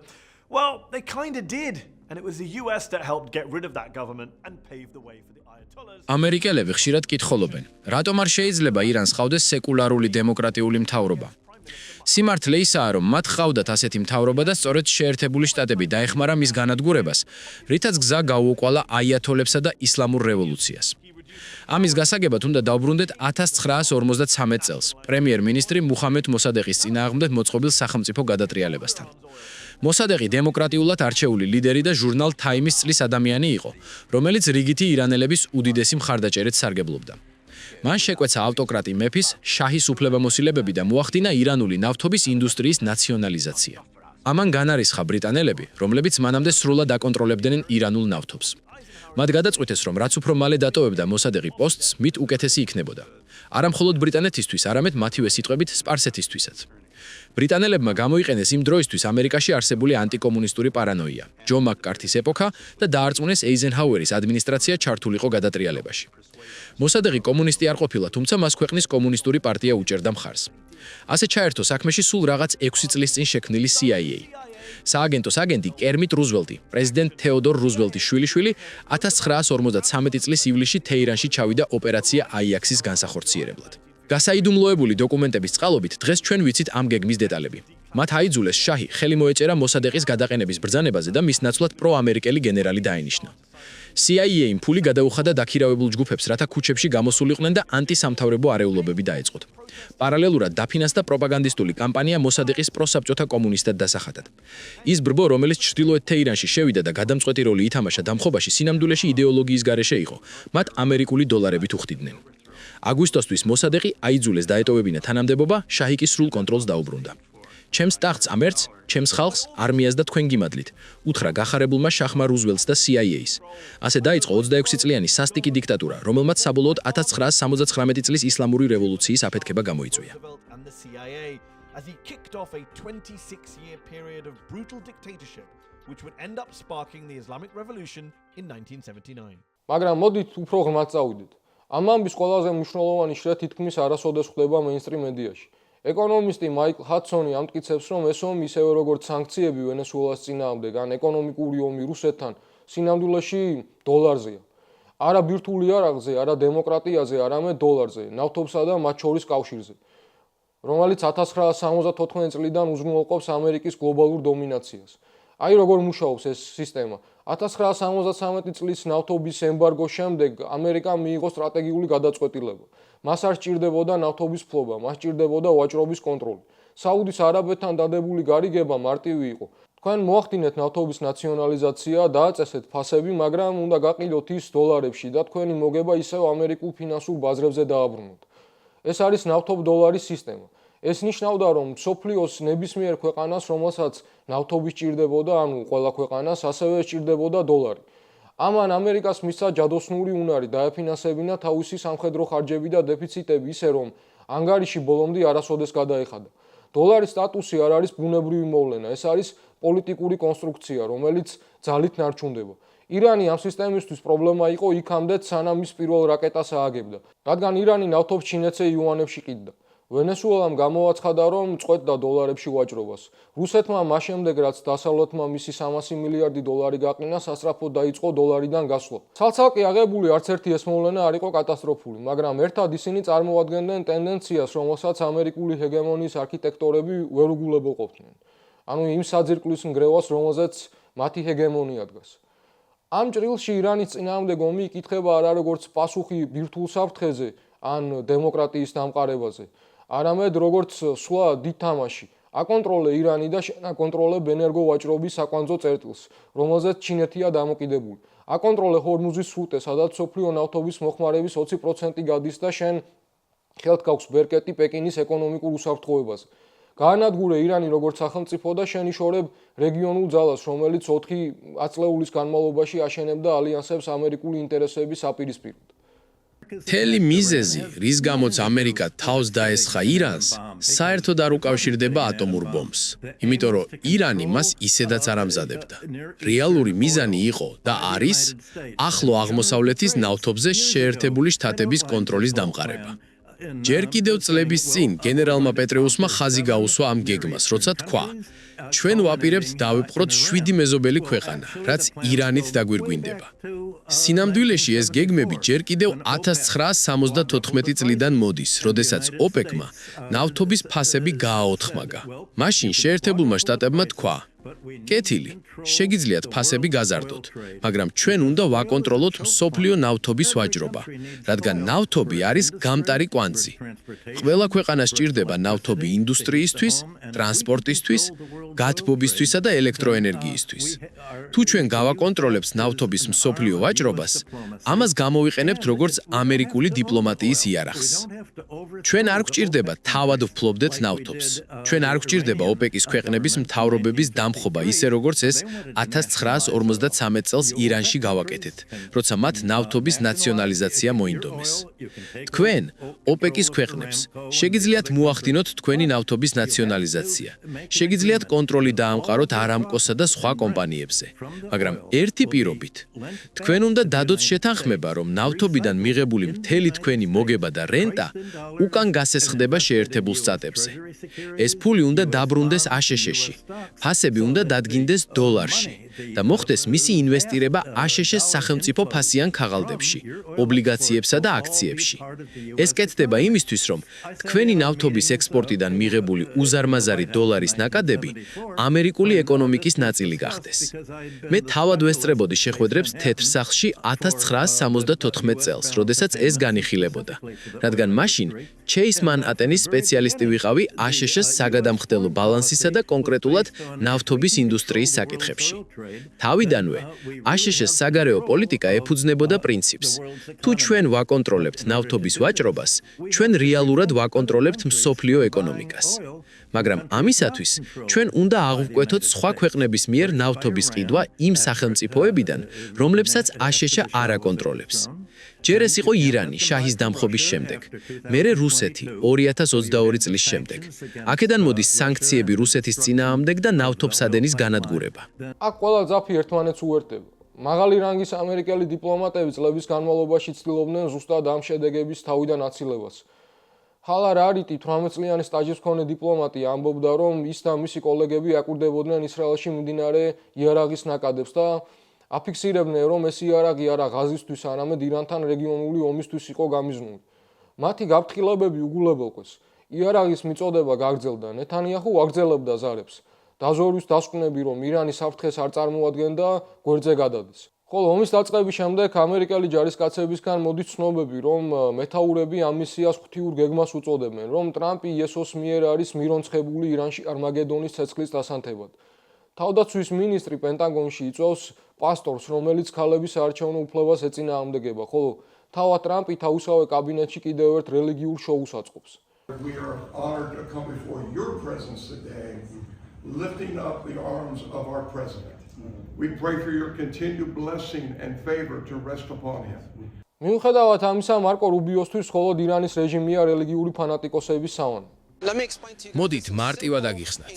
Well, they kind of did, and it was the US that helped get rid of that government and pave the way for the Ayatollahs. ამერიკელები ხშირად კითხულობენ, რატომ არ შეიძლება ირანს ყავდეს სეკულარული დემოკრატიული მთავრობა? სიმართლე ისაა, რომ მათ ყავდათ ასეთი მთავრობა და სწორედ შეერთებული შტატები დაეხმარა მის განადგურებას, რითაც გზა გაუოკვალა აიათოლებსა და ისლამურ რევოლუციას. ამის გასაგებად უნდა დავბრუნდეთ 1953 წელს, პრემიერ-მინისტრი მუჰამედ მოსადეყის წინააღმდეგ მოწყობილ სახელმწიფო გადატრიალებასთან. მოსადეყი დემოკრატიულად არჩეული ლიდერი და ჟურნალ Time-ის წლის ადამიანი იყო, რომელიც რიგითი ირანელების უდიდესი მხარდაჭერით სარგებლობდა. მან შეკვეცა ავტოკრატი მეფის, შაჰის უფლებამოსილებები და მოახდინა ირანული ნავთობის ინდუსტრიის ნაციონალიზაცია. ამან განარისხა ბრიტანელები, რომლებიც მანამდე სრულად აკონტროლებდნენ ირანულ ნავთობს. მათ გადაწყვიტეს, რომ რაც უფრო მალე დატოვებდა მოსადეყი პოსტს, მით უკეთესი იქნებოდა. არა მხოლოდ ბრიტანეთისთვის, არამედ მათივე სიტყვებით სპარსეთისთვისაც. ბრიტანელებმა გამოიყენეს იმ დროისთვის ამერიკაში არსებული ანტიკომუნისტური პარანოია, ჯო მაკ-კართის ეპოქა და დაარწმუნეს ეიზენჰაუერის ადმინისტრაცია ჩართულიყო გადატრიალებაში. მოსადეყი კომუნისტი არ ყოფილა, თუმცა მას ქვეყნის კომუნისტური პარტია უჭერდა მხარს. ასე ჩაერთო საქმეში სულ რაღაც 6 წლის წინ შექმნილი CIA. სააგენტოს აგენტი კერმიტ რუზველტი, პრეზიდენტ თეოდორ რუზველტის შვილიშვილი 1953 წლის ივლისში თეირანში ჩავიდა ოპერაცია აიაქსის განსახორციელებლად. გასაიდუმლოებული დოკუმენტების წყალობით დღეს ჩვენ ვიცით ამ გეგმის დეტალები. მათ აიძულეს შაჰი ხელი მოეწერა მოსადეყის გადაყენების ბრძანებაზე და მის ნაცვლად პროამერიკელი გენერალი დაენიშნა. CIA-მ ფული გადაუხადა დაქირავებულ ჯგუფებს, რათა ქუჩებში გამოსულიყვნენ და ანტისამთავრებო არეულობები დაეწყოთ. პარალელურად დაფინანსდა პროპაგანდისტული კამპანია მოსადეყის პროსაბჭოთა კომუნისტად დასახადად. ის ბრბო, რომელიც ჩრდილოეთ თეირანში შევიდა და გადამწყვეტი როლი ითამაშა დამხობაში, სინამდვილეში იდეოლოგიის გარეშე იყო. მათ ამერიკული დოლარებით უხდიდნენ. აგვისტოსთვის მოსადეყი აიძულეს დაეტოვებინა თანამდებობა, შაჰი კი სრულ კონტროლს დაუბრუნდა. ჩემს ტახტს ამერც, ჩემს ხალხს, არმიას და თქვენ გიმადლით, უთხრა გახარებულმა შაჰმა რუზველტს და CIA-ს. ასე დაიწყო 26 წლიანი სასტიკი დიქტატურა, რომელმაც საბოლოოდ 1979 წლის ისლამური რევოლუციის აფეთქება გამოიწვია. As he kicked off a 26-year period of brutal dictatorship, which would end up sparking the Islamic Revolution in 1979. მაგრამ მოდით უფრო ღრმად წავიდეთ. ამ ამბის ყველაზე მნიშვნელოვანი შრე თითქმის არასოდეს ხდება მეინსტრიმ მედიაში. ეკონომისტი მაიკლ ჰადსონი ამტკიცებს, რომ ეს ომი ისევე როგორც სანქციები ვენესუელას წინააღმდეგ ან ეკონომიკური ომი რუსეთთან სინამდვილეში დოლარზეა. არა ბირთვული იარაღზე, არა დემოკრატიაზე, არამედ დოლარზე, ნავთობსა და მათ შორის კავშირზე. რომელიც 1974 წლიდან უზრუნველყოფს ამერიკის გლობალურ დომინაციას. აი როგორ მუშაობს ეს სისტემა. 1973 წლის ნავთობის ემბარგოს შემდეგ ამერიკამ მიიღო სტრატეგიული გადაწყვეტილება. მას არ სჭირდებოდა ნავთობის ფლობა, მას სჭირდებოდა ვაჭრობის კონტროლი. საუდის არაბეთთან დადებული გარიგება მარტივი იყო. თქვენ მოახდინეთ ნავთობის ნაციონალიზაცია, დააწესეთ ფასები, მაგრამ უნდა გაყიდოთ ის დოლარებში და თქვენი მოგება ისევ ამერიკულ ფინანსურ ბაზრებზე დააბრუნოთ. ეს არის ნავთობ-დოლარის სისტემა. ეს ნიშნავდა, რომ მსოფლიოს ნებისმიერ ქვეყანას, რომელსაც ნავთობი სჭირდებოდა, ანუ ყველა ქვეყანას, ასევე სჭირდებოდა დოლარი. ამან ამერიკას მისცა ჯადოსნური უნარი დაეფინანსებინა თავისი სამხედრო ხარჯები და დეფიციტები ისე, რომ ანგარიში ბოლომდე არასოდეს გადაეხადა. დოლარის სტატუსი არ არის ბუნებრივი მოვლენა, ეს არის პოლიტიკური კონსტრუქცია, რომელიც ძალით ნარჩუნდება. ირანი ამ სისტემისთვის პრობლემა იყო იქამდე, სანამ ის პირველ რაკეტას ააგებდა, რადგან ირანი ნავთობს ჩინეთზე იუანებში ყიდდა. ვენესუელამ გამოაცხადა, რომ წყვეტდა დოლარებში ვაჭრობას. რუსეთმა მას შემდეგ, რაც დასავლეთმა მისი 300 მილიარდი დოლარი გაყინა, სასწრაფოდ დაიწყო დოლარიდან გასვლა. ცალ-ცალკე აღებული არც ერთი ეს მოვლენა არ იყო კატასტროფული, მაგრამ ერთად ისინი წარმოადგენდნენ ტენდენციას, რომელსაც ამერიკული ჰეგემონიის არქიტექტორები ვერ უგულებელყოფდნენ. ანუ იმ საძირკვლის ნგრევას, რომელზეც მათი ჰეგემონია დგას. ამ ჭრილში ირანის წინააღმდეგ ომი იკითხება არა როგორც პასუხი ბირთვულ საფრთხეზე ან დემოკრატიის დამყარებაზე, არამედ როგორც სვლა დიდ თამაში. აკონტროლე ირანი და აკონტროლებ ენერგოვაჭრობის საკვანძო წერტილს, რომელზეც ჩინეთია დამოკიდებული. აკონტროლე ჰორმუზის სრუტე, სადაც მსოფლიო ნავთობის მოხმარების 20% გადის და შენ ხელთ გაქვს ბერკეტი პეკინის ეკონომიკურ უსაფრთხოებაზე. გაანადგურე ირანი როგორც სახელმწიფო და შენიშორებ რეგიონულ ძალას, რომელიც 4 ათწლეულის განმავლობაში აშენებდა ალიანსებს ამერიკული ინტერესების საპირისპიროდ. მთელი მიზეზი, რის გამოც ამერიკა თავს დაესხა ირანს, საერთოდ არ უკავშირდება ატომურ ბომბს, იმიტომ რომ ირანი მას ისედაც არ ამზადებდა. რეალური მიზანი იყო და არის ახლო აღმოსავლეთის ნავთობზე შეერთებული შტატების კონტროლის დამყარება. ჯერ კიდევ წლების წინ გენერალმა პეტრეუსმა ხაზი გაუსვა ამ გეგმას, როცა თქვა: ჩვენ ვაპირებთ დავიპყროთ 7 მეზობელი ქვეყანა, რაც ირანით დაგვირგვინდება. სინამდვილეში ეს გეგმები ჯერ კიდევ 1974 წლიდან მოდის, როდესაც ოპეკმა ნავთობის ფასები გააოთხმაგა. მაშინ შეერთებულმა შტატებმა თქვა: კეთილი, შეგიძლიათ ფასები გაზარდოთ, მაგრამ ჩვენ უნდა ვაკონტროლოთ მსოფლიო ნავთობის ვაჭრობა, რადგან ნავთობი არის გამტარი კვანძი. ყველა ქვეყანას სჭირდება ნავთობი ინდუსტრიისთვის, ტრანსპორტისთვის, გათბობისთვისა და ელექტროენერგიისთვის. თუ ჩვენ გავაკონტროლებთ ნავთობის მსოფლიო ვაჭრობას, ამას გამოვიყენებთ როგორც ამერიკული დიპლომატიის იარაღს. ჩვენ არ გვჭირდება თავად ვფლობდეთ ნავთობს. ჩვენ არ გვჭირდება ოპეკის ქვეყნების მთავრობების დამხობა ისე როგორც ეს 1953 წელს ირანში გავაკეთეთ, როცა მათ ნავთობის ნაციონალიზაცია მოინდომეს. თქვენ, ოპეკის ქვეყნებს, შეგიძლიათ მოახდინოთ თქვენი ნავთობის ნაციონალიზაცია. შეგიძლიათ კონტროლი დაამყაროთ არამკოსა და სხვა კომპანიებზე, მაგრამ ერთი პირობით, თქვენ უნდა დადოთ შეთანხმება, რომ ნავთობიდან მიღებული მთელი თქვენი მოგება და რენტა უკან გასესხდება შეერთებულ შტატებზე. ეს ფული უნდა დაბრუნდეს აშშ-ში. ფასები უნდა დადგინდეს დოლარში და მოხდეს მისი ინვესტირება აშშ-ის სახელმწიფო ფასიან ქაღალდებში, ობლიგაციებსა და აქციებში. ეს კეთდება იმისთვის, რომ თქვენი ნავთობის ექსპორტიდან მიღებული უზარმაზარი დოლარის ნაკადები ამერიკული ეკონომიკის ნაწილი გახდეს. მე თავად ვესწრებოდი შეხვედრებს თეთრ სახლში 1974 წელს, როდესაც ეს განიხილებოდა, რადგან მაშინ ჩეის მანჰატენის სპეციალისტი ვიყავი აშშ-ის საგადამხდელო ბალანსისა და კონკრეტულად ნავთობის ინდუსტრიის საკითხებში. თავიდანვე აშშ-ის საგარეო პოლიტიკა ეფუძნებოდა პრინციპს: თუ ჩვენ ვაკონტროლებთ ნავთობის ვაჭრობას, ჩვენ რეალურად ვაკონტროლებთ მსოფლიო ეკონომიკას. მაგრამ ამისათვის ჩვენ უნდა აღვკვეთოთ სხვა ქვეყნების მიერ ნავთობის ყიდვა იმ სახელმწიფოებიდან, რომლებსაც აშშ არ აკონტროლებს. ჯერ ეს იყო ირანი შაჰის დამხობის შემდეგ, მერე რუსეთი 2022 წლის შემდეგ. აქედან მოდის სანქციები რუსეთის წინააღმდეგ და ნავთობსადენის განადგურება. აქ ყველა ძაფი ერთმანეთს უერთდება. მაღალი რანგის ამერიკელი დიპლომატები წლების განმავლობაში ცდილობდნენ ზუსტად ამ შედეგების თავიდან აცილებას. ჰალარ არიტი 18 წლიანი სტაჟის მქონე დიპლომატი ამბობდა, რომ ის და მისი კოლეგები აკვირდებოდნენ ისრაელში მიმდინარე იარაღის ნაკადებს და აფიქსირებდნენ, რომ ეს იარაღი არა ღაზისთვის, არამედ ირანთან რეგიონული ომისთვის იყო გამიზნული. მათი გაფრთხილებები უგულებელყვეს. იარაღის მიწოდება გაგრძელდა, ნეთანიაჰუ აგრძელებდა ზარებს. დაზვერვის დასკვნები, რომ ირანი საფრთხეს არ წარმოადგენდა, გვერდზე გადადის. ხოლო ომის დაწყების შემდეგ ამერიკელი ჯარისკაცებისგან მოდის ცნობები, რომ მეთაურები ამ მისიას ღვთიურ გეგმას უწოდებენ, რომ ტრამპი იესოს მიერ არის მირონცხებული ირანში არმაგედონის ცეცხლის დასანთებად. თავდაცვის მინისტრი პენტაგონში იწვევს პასტორს, რომელიც ქალების საარჩევნო უფლებას ეწინააღმდეგება, ხოლო თავად ტრამპი თავისავე კაბინეტში კიდევ ერთ რელიგიურ შოუს აწყობს. We are honored to come before your presence today, lifting up the arms of our president. We pray for your continued blessing and favor to rest upon him. მიუხედავად ამისა, მარკო რუბიოსთვის მხოლოდ ირანის რეჟიმია რელიგიური ფანატიკოსების სავანე. მოდით მარტივად აგიხსნათ.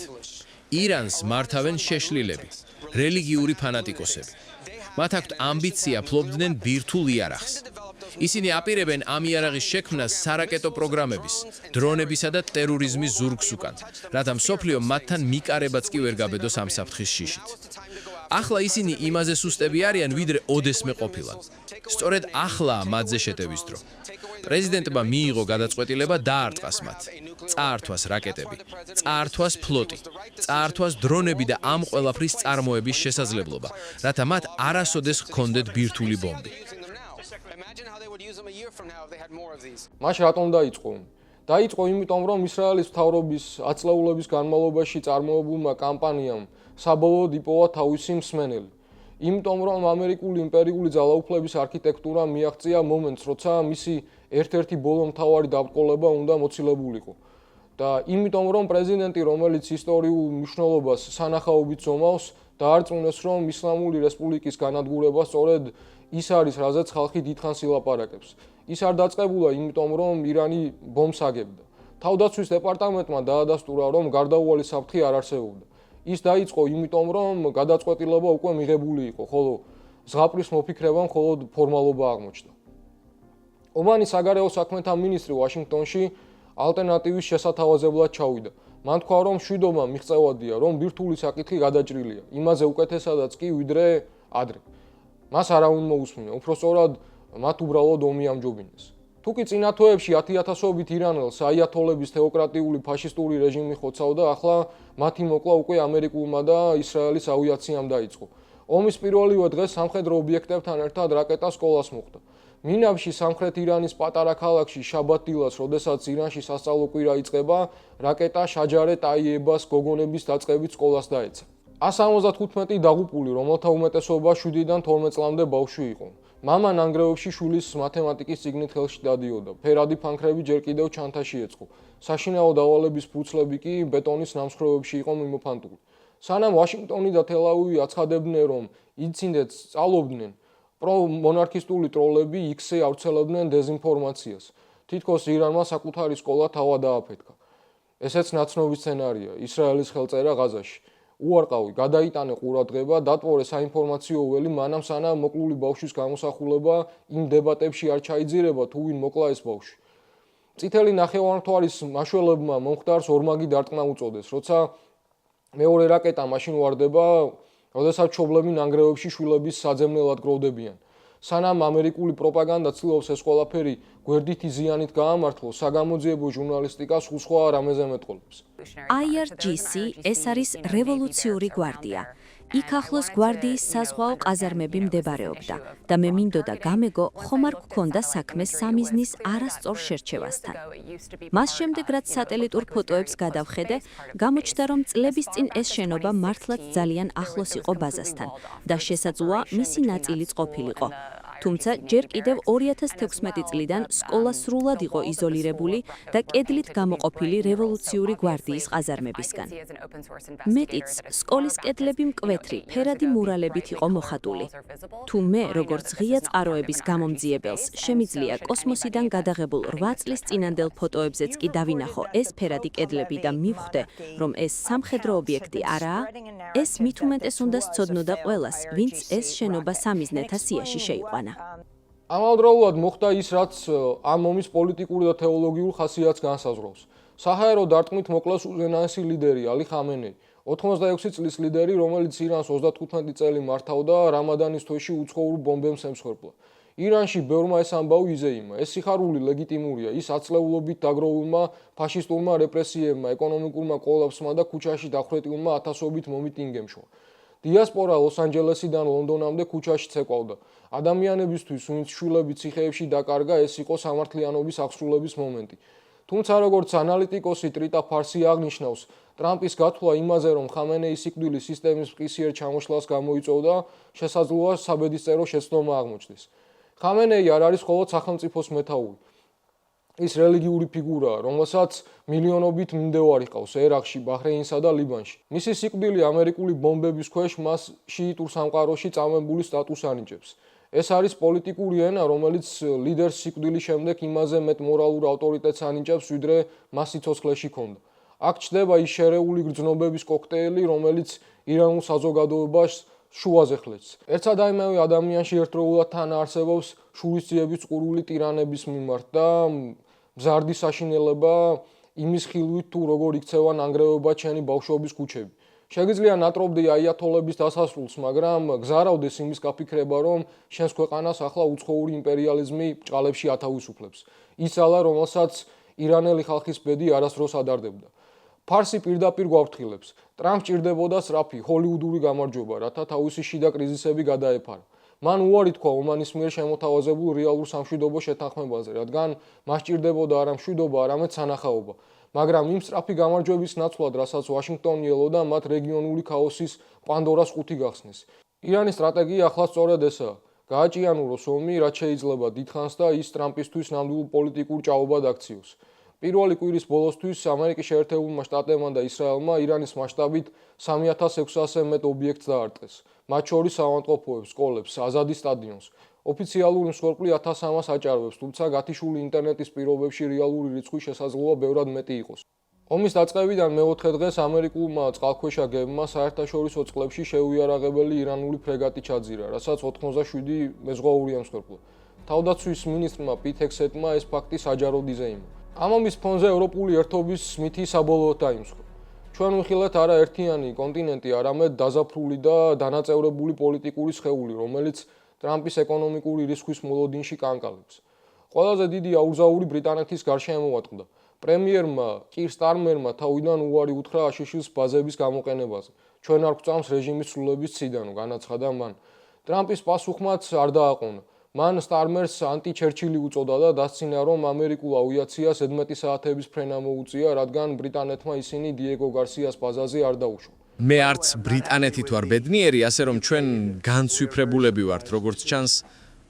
ირანს მართავენ შეშლილები, რელიგიური ფანატიკოსები. მათ აქვთ ამბიცია ფლობდნენ ბირთვულ იარაღს. ისინი აპირებენ ამ იარაღის შექმნას სარაკეტო პროგრამების, დრონებისა და ტერორიზმის ზურგს უკან, რათა მსოფლიო მათთან მიკარებაც კი ვერ გაბედოს ამ საფრთხის შიშით. ახლა ისინი იმაზე სუსტები არიან, ვიდრე ოდესმე ყოფილან. სწორედ ახლაა მათზე შეტევის დრო. პრეზიდენტმა მიიღო გადაწყვეტილება დაარტყას მათ. წაართვას რაკეტები, წაართვას ფლოტი, წაართვას დრონები და ამ ყველაფრის წარმოების შესაძლებლობა, რათა მათ არასოდეს ჰქონდეთ ბირთვული ბომბი. მას რატომ დაიწყო? დაიწყო იმიტომ, რომ ისრაელის მთავრობის ათწლეულების განმავლობაში წარმოებულმა კამპანიამ საბოლოოდ იპოვა თავისი მსმენელი. იმიტომ, რომ ამერიკული იმპერიული ძალაუფლების არქიტექტურამ მიაღწია მომენტს, როცა მისი ერთ-ერთი ბოლო მთავარი დაბრკოლება უნდა მოცილებულიყო. და იმიტომ, რომ პრეზიდენტი, რომელიც ისტორიულ მნიშვნელობას სანახაობით ზომავს, დაარწმუნეს, რომ ისლამური რესპუბლიკის განადგურება სწორედ ის არის, რაზეც ხალხი დიდხანს ილაპარაკებს. ის არ დაწყებულა იმიტომ, რომ ირანი ბომბს აგებდა. თავდაცვის დეპარტამენტმა დაადასტურა, რომ გარდაუვალი საფრთხე არ არსებობდა. ის დაიწყო იმიტომ, რომ გადაწყვეტილება უკვე მიღებული იყო, ხოლო ზღაპრის მოფიქრება მხოლოდ ფორმალობა აღმოჩნდა. ომანის საგარეო საქმეთა მინისტრი ვაშინგტონში ალტერნატივის შესათავაზებლად ჩავიდა. მან თქვა, რომ მშვიდობა მიღწევადია, რომ ბირთვული საკითხი გადაჭრილია, იმაზე უკეთესადაც კი, ვიდრე ადრე. მას არავინ მოусმინა, უпростоრად მათ უბრალოდ ომი ამჯობინეს. თუკი წინა თვეებში 10,000-ობით ირანელს აიათოლების თეოკრატიული ფაშისტური რეჟიმი ხოცავდა, ახლა მათი მოკლა უკვე ამერიკულმა და ისრაელის ავიაციამ დაიწყო. ომის პირველივე დღეს სამხედრო ობიექტებთან ერთად რაკეტა სკოლას მოხვდა. მინავში სამხრეთ ირანის პატარა ქალაქში შაბათ დილას, როდესაც ირანში სასწავლო კვირა იწყება, რაკეტა შაჯარე ტაიებას გოგონების დაწყებით სკოლას დაეცა. 175 დაღუპული, რომელთა უმეტესობა 7-დან 12 წლამდე ბავშვი იყო. მამა ნანგრევებში შვილის მათემატიკის წიგნით ხელში დადიოდა. ფერადი ფანქრები ჯერ კიდევ ჩანთაში ეწყო. საშინაო დავალების ფურცლები კი ბეტონის ნამსხვრევებში იყო მიმოფანტული. სანამ ვაშინგტონი და თელ-ავივი აცხადებდნენ, რომ ინციდენტს სწავლობდნენ, პრო-მონარქისტული ტროლები X-ზე ავრცელებდნენ დეზინფორმაციას. თითქოს ირანმა საკუთარი სკოლა თავად დააფეთქა. ესეც ნაცნობი სცენარია ისრაელის ხელწერა ღაზაში. უარყავი გადაიტანე ყურადღება, დატვორე საინფორმაციო ველი, მანამ სანამ მოკლული ბავშვის გამოსახულება იმ დებატებში არ ჩაიძირება, თუ ვინ მოკლა ეს ბავშვი. წითელი ნახევარმთვარის მაშველებმა მომხდარს ორმაგი დარტყმა უწოდეს, როცა მეორე რაკეტა მაშინ ვარდება, როდესაც მშობლები ნანგრევებში შვილების საძებნელად გროვდებიან. სანამ ამერიკული პროპაგანდა ცდილობს ეს ყველაფერი გვერდითი ზიანით გაამართლოს, საგამოძიებო ჟურნალისტიკა სხვა რამეზე მეტყოლებს. IRGC ეს არის რევოლუციური გვარდია. იქ ახლოს გვარდიის საზღვაო ყაზარმები მდებარეობდა და მე მინდოდა გამეგო ხომ არ გქონდა საქმე სამიზნის არასწორ შერჩევასთან. მას შემდეგ რაც სატელიტურ ფოტოებს გადავხედე, გამოჩნდა რომ წლების წინ ეს შენობა მართლაც ძალიან ახლოს იყო ბაზასთან და შესაძლოა მისი ნაწილიც ყოფილიყო. თუმცა ჯერ კიდევ 2016 წლიდან სკოლა სრულად იყო იზოლირებული და კედლით გამოყოფილი რევოლუციური გვარდიის ყაზარმებისგან. მეტიც, სკოლის კედლები მკვეთრი, ფერადი მურალებით იყო მოხატული. თუ მე, როგორც ღია წყაროების გამომძიებელს, შემიძლია კოსმოსიდან გადაღებულ 8 წლის წინანდელ ფოტოებზეც კი დავინახო ეს ფერადი კედლები და მივხვდე, რომ ეს სამხედრო ობიექტი არაა, ეს მით უმეტეს უნდა სცოდნოდა ყველას, ვინც ეს შენობა სამიზნეთა სიაში შეიყვანა. ამავდროულად მოხდა ის, რაც ამ ომის პოლიტიკური და თეოლოგიურ ხასიათს განსაზღვრავს. საჰაერო დარტყმით მოკლეს უზენაესი ლიდერი ალი ხამენეი, 86 წლის ლიდერი, რომელიც ირანს 35 წელი მართავდა რამადანის თვეში უცხოურ ბომბებს ემსხვერპლა. ირანში ბევრმა ეს ამბავი იზეიმა. ეს სიხარული ლეგიტიმურია ის აწლეულობით დაგროვილმა ფაშისტურმა რეპრესიებმა, ეკონომიკურმა კოლაფსმა და ქუჩაში დახვრეტილმა ათასობით მომიტინგემშვა. დიასპორა ლოს-ანჯელესიდან ლონდონამდე ქუჩაში ცეკვავდა. ადამიანებისთვის, ვინც შვილები ციხეებში დაკარგა, ეს იყო სამართლიანობის აღსრულების მომენტი. თუმცა როგორც ანალიტიკოსი ტრიტა ფარსი აღნიშნავს, ტრამპის გათვლა იმაზე, რომ ხამენეის სიკვდილი სისტემის მყისიერ ჩამოშლას გამოიწვევდა, შესაძლოა საბედისწერო შეცდომა აღმოჩნდეს. ხამენეი არ არის მხოლოდ სახელმწიფოს მეთაური. ის რელიგიური ფიგურაა, რომელსაც მილიონობით მიმდევარი ჰყავს ერაყში, ბაჰრეინსა და ლიბანში. მისი სიკვდილი ამერიკული ბომბების ქვეშ მას შიიტურ სამყაროში წამებული სტატუსს ანიჭებს. ეს არის პოლიტიკური ენა, რომელიც ლიდერს სიკვდილის შემდეგ იმაზე მეტ მორალურ ავტორიტეტს ანიჭებს, ვიდრე მას სიცოცხლეში ჰქონდა. აქ ჩნდება ის შერეული გრძნობების კოქტეილი, რომელიც ირანულ საზოგადოებას შუაზე ხლეთს. ერთსა და იმავე ადამიანში ერთდროულად თან არსებობს შურისძიების წყურვილი ტირანების მიმართ და მზარდი საშინელება იმის ხილვით, თუ როგორ იქცევა ნანგრევებად შენი ბავშვობის ქუჩები. შეგიძლია ნატრობდი აიათოლების დასასრულს, მაგრამ გზარავდეს იმის გაფიქრება, რომ შენს ქვეყანას ახლა უცხოური იმპერიალიზმი ბრჭყალებში ათავისუფლებს. ის ძალა, რომელსაც ირანელი ხალხის ბედი არასდროს ადარდებდა. ფარსი პირდაპირ გვაფრთხილებს. ტრამპს ჭირდებოდა სწრაფი ჰოლივუდური გამარჯვება, რათა თავისი შიდა კრიზისები გადაეფარა. მან უარი თქვა ომანის მიერ შემოთავაზებულ რეალურ სამშვიდობო შეთანხმებაზე, რადგან მას ჭირდებოდა არა მშვიდობა, არამედ სანახაობა. მაგრამ იმ სწრაფი გამარჯვების ნაცვლად, რასაც ვაშინგტონი ელოდა, მათ რეგიონული ქაოსის პანდორას ყუთი გახსნეს. ირანის სტრატეგია ახლა სწორედ ესაა. გააჭიანუროს ომი, რაც შეიძლება დიდხანს და ის ტრამპისთვის ნამდვილ პოლიტიკურ ჭაობად აქციოს. პირველი კვირის ბოლოსთვის ამერიკის შეერთებულმა შტატებმა და ისრაელმა ირანის მასშტაბით 3600-ზე მეტ ობიექტს დაარტყეს. მათ შორის საავადმყოფოებს, სკოლებს, აზადის სტადიონს. ოფიციალური მსხვერპლი 1300-ს აჭარბებს, თუმცა გათიშული ინტერნეტის პირობებში რეალური რიცხვი შესაძლოა ბევრად მეტი იყოს. ომის დაწყებიდან მეოთხე დღეს ამერიკულმა წყალქვეშა გემმა საერთაშორისო წყლებში შეუიარაღებელი ირანული ფრეგატი ჩაძირა, რასაც 87 მეზღვაური ემსხვერპლა. თავდაცვის მინისტრმა პიტ ჰექსეტმა ეს ფაქტი საჯაროდ იზეიმა. ამ ომის ფონზე ევროპული ერთობის მითი საბოლოოდ დაიმსხვრა. ჩვენ ვიხილეთ არა ერთიანი კონტინენტი, არამედ დაზაფრული და დანაწევრებული პოლიტიკური სხეული, რომელიც ტრამპის ეკონომიკური რისკვის მოლოდინში კანკალებს. ყველაზე დიდი აუზაური ბრიტანეთის გარშემოვატყდა. პრემიერმა კირ სტარმერმა თავიდან უარი უთხრა აშშ-ის ბაზების გამოყენებაზე. ჩვენ არ გვწამს რეჟიმის ცვლილების ციდანო, განაცხადა მან. ტრამპის პასუხმაც არ დააყონა. მან სტარმერს ანტი-ჩერჩილი უწოდა და დასცინა, რომ ამერიკულ ავიაციას 11 საათების ფრენა მოუწია, რადგან ბრიტანეთმა ისინი დიეგო გარსიას ბაზაზე არ დაუშვა. მე არც ბრიტანეთით ვარ ბედნიერი, ასე რომ ჩვენ განცვიფრებულები ვართ, როგორც ჩანს,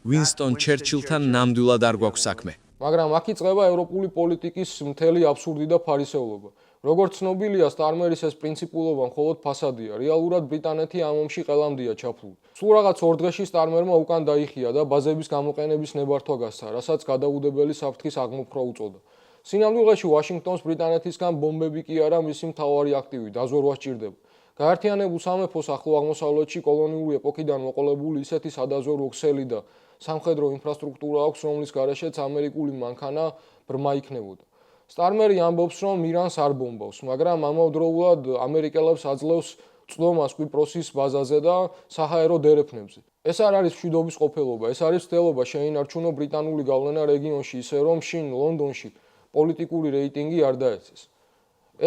ვინსტონ ჩერჩილთან ნამდვილად არ გვაქვს საქმე. მაგრამ აქ იწყება ევროპული პოლიტიკის მთელი აბსურდი და ფარისევლობა. როგორც ცნობილია, სტარმერის ეს პრინციპულობა მხოლოდ ფასადია. რეალურად ბრიტანეთი ამ ომში ყელამდეა ჩაფლული. სულ რაღაც 2 დღეში სტარმერმა უკან დაიხია და ბაზების გამოყენების ნებართვა გასცა, რასაც გადაუდებელი საფრთხის აღმოფხვრა უწოდა. სინამდვილეში ვაშინგტონს ბრიტანეთისგან ბომბები კი არა, მისი მთავარი აქტივი დაზვერვა სჭირდება. გაერთიანებულ სამეფოს ახლო აღმოსავლეთში კოლონიური ეპოქიდან მოყოლებული ისეთი სადაზვერვო ქსელი და სამხედრო ინფრასტრუქტურა აქვს, რომლის გარეშეც ამერიკული მანქანა ბრმა იქნებოდა. სტარმერი ამბობს, რომ ირანს არ ბომბავს, მაგრამ ამავდროულად ამერიკელებს აძლევს წვდომას კვიპროსის ბაზაზე და საჰაერო დერეფნებზე. ეს არ არის მშვიდობის ყოფილობა, ეს არის ცდელობა შეინარჩუნო ბრიტანული გავლენა რეგიონში, ისე რომ შინ ლონდონში პოლიტიკური რეიტინგი არ დაეცეს.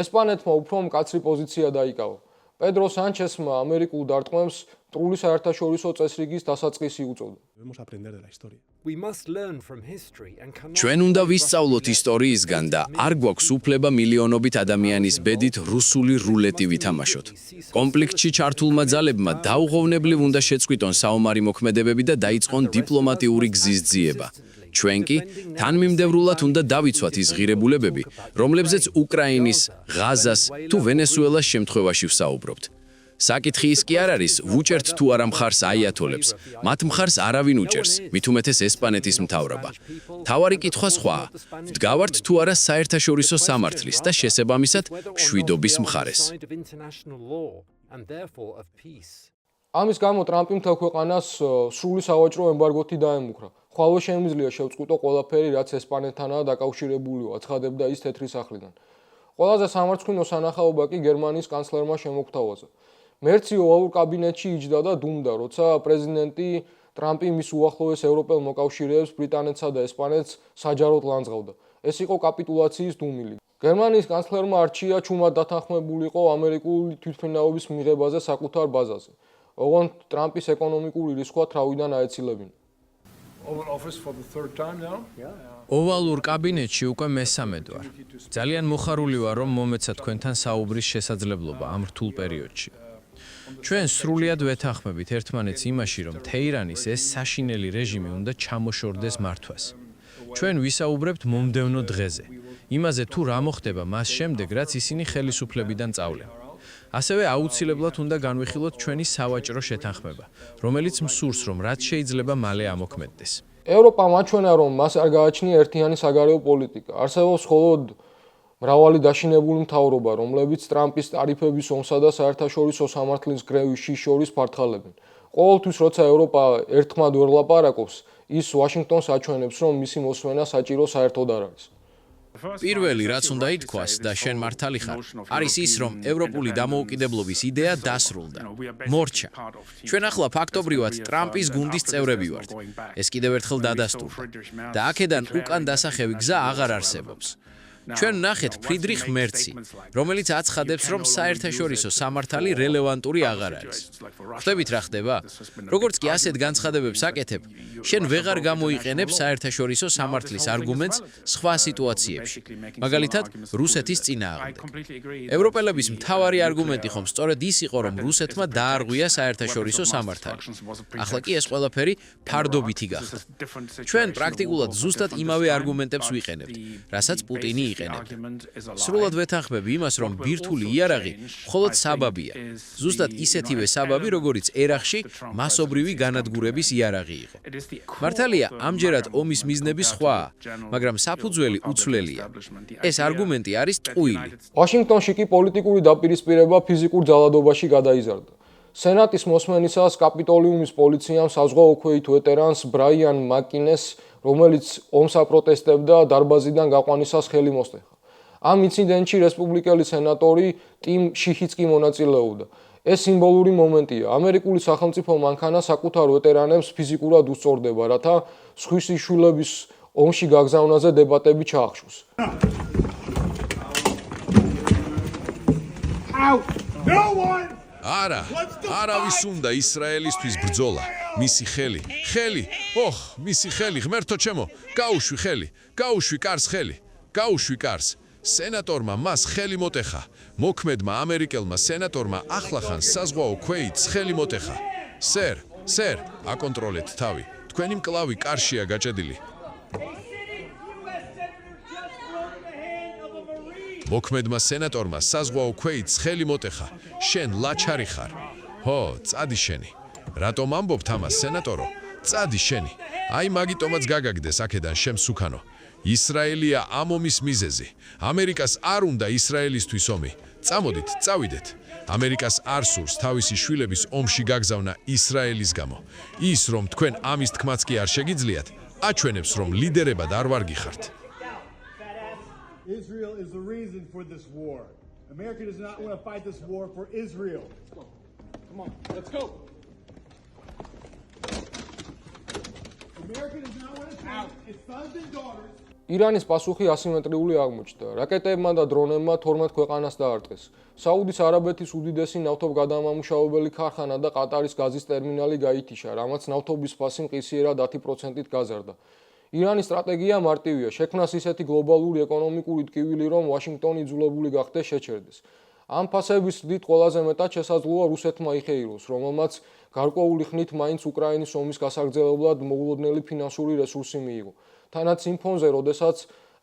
ესპანეთმა უფრო მკაცრი პოზიცია დაიკავა. პედრო სანჩესმა ამერიკულ დარტყმებს მტრული საერთაშორისო წესრიგის დასაწყისი უწოდა. ჩვენ უნდა ვისწავლოთ ისტორიისგან და არ გვაქვს უფლება მილიონობით ადამიანის ბედით რუსული რულეტი ვითამაშოთ. კონფლიქტში ჩართულმა ძალებმა დაუღოვნებლივ უნდა შეწყვიტონ საომარი მოქმედებები და დაიწყონ დიპლომატიური გზის ძიება. ჩვენ კი თანმიმდევრულად უნდა დავიცვათ ის ღირებულებები, რომლებზეც უკრაინის, ღაზას თუ ვენესუელას შემთხვევაში ვსაუბრობთ. საკითხი ის კი არ არის, ვუჭერთ თუ არა მხარს აიათოლებს. მათ მხარს არავინ უჭერს, მით უმეტეს ესპანეთის მთავრობა. თავარი კითხვა სხვაა, ვდგავართ თუ არა საერთაშორისო სამართლის და შესაბამისად მშვიდობის მხარეს. ამის გამო ტრამპი მთელ ქვეყანას სრული სავაჭრო ემბარგოთი დაემუქრა. ხვალვე შემიძლია შევწყვიტო ყველაფერი, რაც ესპანეთთანაა დაკავშირებულიო, აცხადებდა ის თეთრი სახლიდან. ყველაზე სამარცხვინო სანახაობა კი გერმანიის კანცლერმა შემოგთავაზა. მერცი ოვალურ კაბინეტში იჯდა და დუმდა, როცა პრეზიდენტი ტრამპი მის უახლოეს ევროპელ მოკავშირეებს ბრიტანეთსა და ესპანეთს საჯაროდ ლანძღავდა. ეს იყო კაპიტულაციის დუმილი. გერმანიის კანცლერმა არჩია ჩუმად დათანხმებულიყო ამერიკული თვითმფრინავების მიღებაზე საკუთარ ბაზაზე. ოღონდ ტრამპის ეკონომიკური რისკვა თრავიდან აეცილებინა. ოვალურ კაბინეტში უკვე მესამედ ვარ. ძალიან მოხარული ვარ, რომ მომეცა თქვენთან საუბრის შესაძლებლობა ამ რთულ პერიოდში. ჩვენ სრულიად ვეთანხმებით ერთმანეთს იმაში, რომ თეირანის ეს საშინელი რეჟიმი უნდა ჩამოშორდეს მართვას. ჩვენ ვისაუბრებთ მომდევნო დღეზე, იმაზე თუ რა მოხდება მას შემდეგ, რაც ისინი ხელისუფლებიდან წავლენ. ასევე აუცილებლად უნდა განვიხილოთ ჩვენი სავაჭრო შეთანხმება, რომელიც მსურს, რომ რაც შეიძლება მალე ამოქმედდეს. ევროპა მაჩვენა, რომ მას არ გააჩნია ერთიანი საგარეო პოლიტიკა. არსებობს მხოლოდ მრავალი დაშინებული მთავრობა, რომლებიც ტრამპის ტარიფების ომსა და საერთაშორისო სამართლის გრევის შიშორის ფართხალებენ. ყოველთვის, როცა ევროპა ერთხმად ვერ ლაპარაკობს, ის ვაშინგტონს აჩვენებს, რომ მისი მოსმენა საჭირო საერთოდ არ არის. პირველი, რაც უნდა ითქვას და შენ მართალი ხარ, არის ის, რომ ევროპული დამოუკიდებლობის იდეა დასრულდა. მორჩა. ჩვენ ახლა ფაქტობრივად ტრამპის გუნდის წევრები ვართ. ეს კიდევ ერთხელ დადასტურდა. და აქედან უკან დასახევი გზა აღარ არსებობს. ჩვენ ნახეთ ფრიდრიხ მერცი, რომელიც აცხადებს, რომ საერთაშორისო სამართალი რელევანტური აღარ არის. ხვდებით რა ხდება? როგორც კი ასეთ განცხადებებს აკეთებ, შენ ვეღარ გამოიყენებ საერთაშორისო სამართლის არგუმენტს სხვა სიტუაციებში, მაგალითად, რუსეთის წინააღმდეგ. ევროპელების მთავარი არგუმენტი ხომ სწორედ ის იყო, რომ რუსეთმა დაარღვია საერთაშორისო სამართალი. ახლა კი ეს ყველაფერი ფარდობითი გახდა. ჩვენ პრაქტიკულად ზუსტად იმავე არგუმენტებს ვიყენებთ, რასაც პუტინი სრულად ვეთანხმები იმას, რომ ბირთვული იარაღი მხოლოდ საბაბია. ზუსტად ისეთივე საბაბი, როგორიც ერახში მასობრივი განადგურების იარაღი იყო. მართალია, ამჯერად ომის მიზნები სხვაა, მაგრამ საფუძველი უცვლელია. ეს არგუმენტი არის ტყუილი. ვაშინგტონში კი პოლიტიკური დაპირისპირება ფიზიკურ ძალადობაში გადაიზარდა. სენატის მოსმენისას კაპიტოლიუმის პოლიციამ საზღვაო ქვეით ვეტერანს ბრაიან მაკინეს, რომელიც ომს აპროტესტებდა, დარბაზიდან გაყვანისას ხელი მოსტეხა. ამ ინციდენტში რესპუბლიკელი სენატორი ტიმ შიხიც კი მონაწილეობდა. ეს სიმბოლური მომენტია. ამერიკული სახელმწიფო მანქანა საკუთარ ვეტერანებს ფიზიკურად უსწორდება, რათა სხვის შვილების ომში გაგზავნაზე დებატები ჩაახშოს. არავის უნდა ისრაელისთვის ბრძოლა. მისი ხელი, მისი ხელი, ღმერთო ჩემო, გაუშვი ხელი, გაუშვი კარს ხელი, გაუშვი კარს. სენატორმა მას ხელი მოტეხა. მოქმედმა ამერიკელმა სენატორმა ახლახან საზღვაო ქვეითს ხელი მოტეხა. სერ, აკონტროლეთ თავი. თქვენი მკლავი კარშია გაჭედილი. მოქმედმა სენატორმა საზღვაო ქვეითს ხელი მოტეხა. შენ ლაჩარი ხარ. წადი შენი. რატომ ამბობთ ამას, სენატორო? წადი შენი. აი მაგიტომაც გაგაგდეს აქედან შემსუქანო. ისრაელია ამ ომის მიზეზი. ამერიკას არ უნდა ისრაელისთვის ომი. წამოდით, წავიდეთ. ამერიკას არ სურს თავისი შვილების ომში გაგზავნა ისრაელის გამო. ის, რომ თქვენ ამის თქმაც კი არ შეგიძლიათ, აჩვენებს, რომ ლიდერებად არ ვარგიხართ. Israel is the reason for this war. America does not want to fight this war for Israel. Come on, let's go. America does not want to send its sons and daughters. ირანის პასუხი ასიმეტრიული აღმოჩნდა. რაკეტებმა და დრონებმა 12 ქვეყანას დაარტყეს. საუდის არაბეთის უდიდესი ნავთობგადამამუშავებელი ქარხანა და ყატარის გაზის ტერმინალი გაითიშა, რამაც ნავთობის ფასი მყისიერად 10%-ით გაზარდა. ირანის სტრატეგია მარტივია, შექმნას ისეთი გლობალური ეკონომიკური ტკივილი, რომ ვაშინგტონი იძულებული გახდეს შეჩერდეს. ამ ფასების ზრდით ყველაზე მეტად შესაძლოა რუსეთმა იხეიროს, რომელმაც გარკვეული ხნით მაინც უკრაინის ომის გასაგრძელებლად მოულოდნელი ფინანსური რესურსი მიიღო. თანაც იმ ფონზე, როდესაც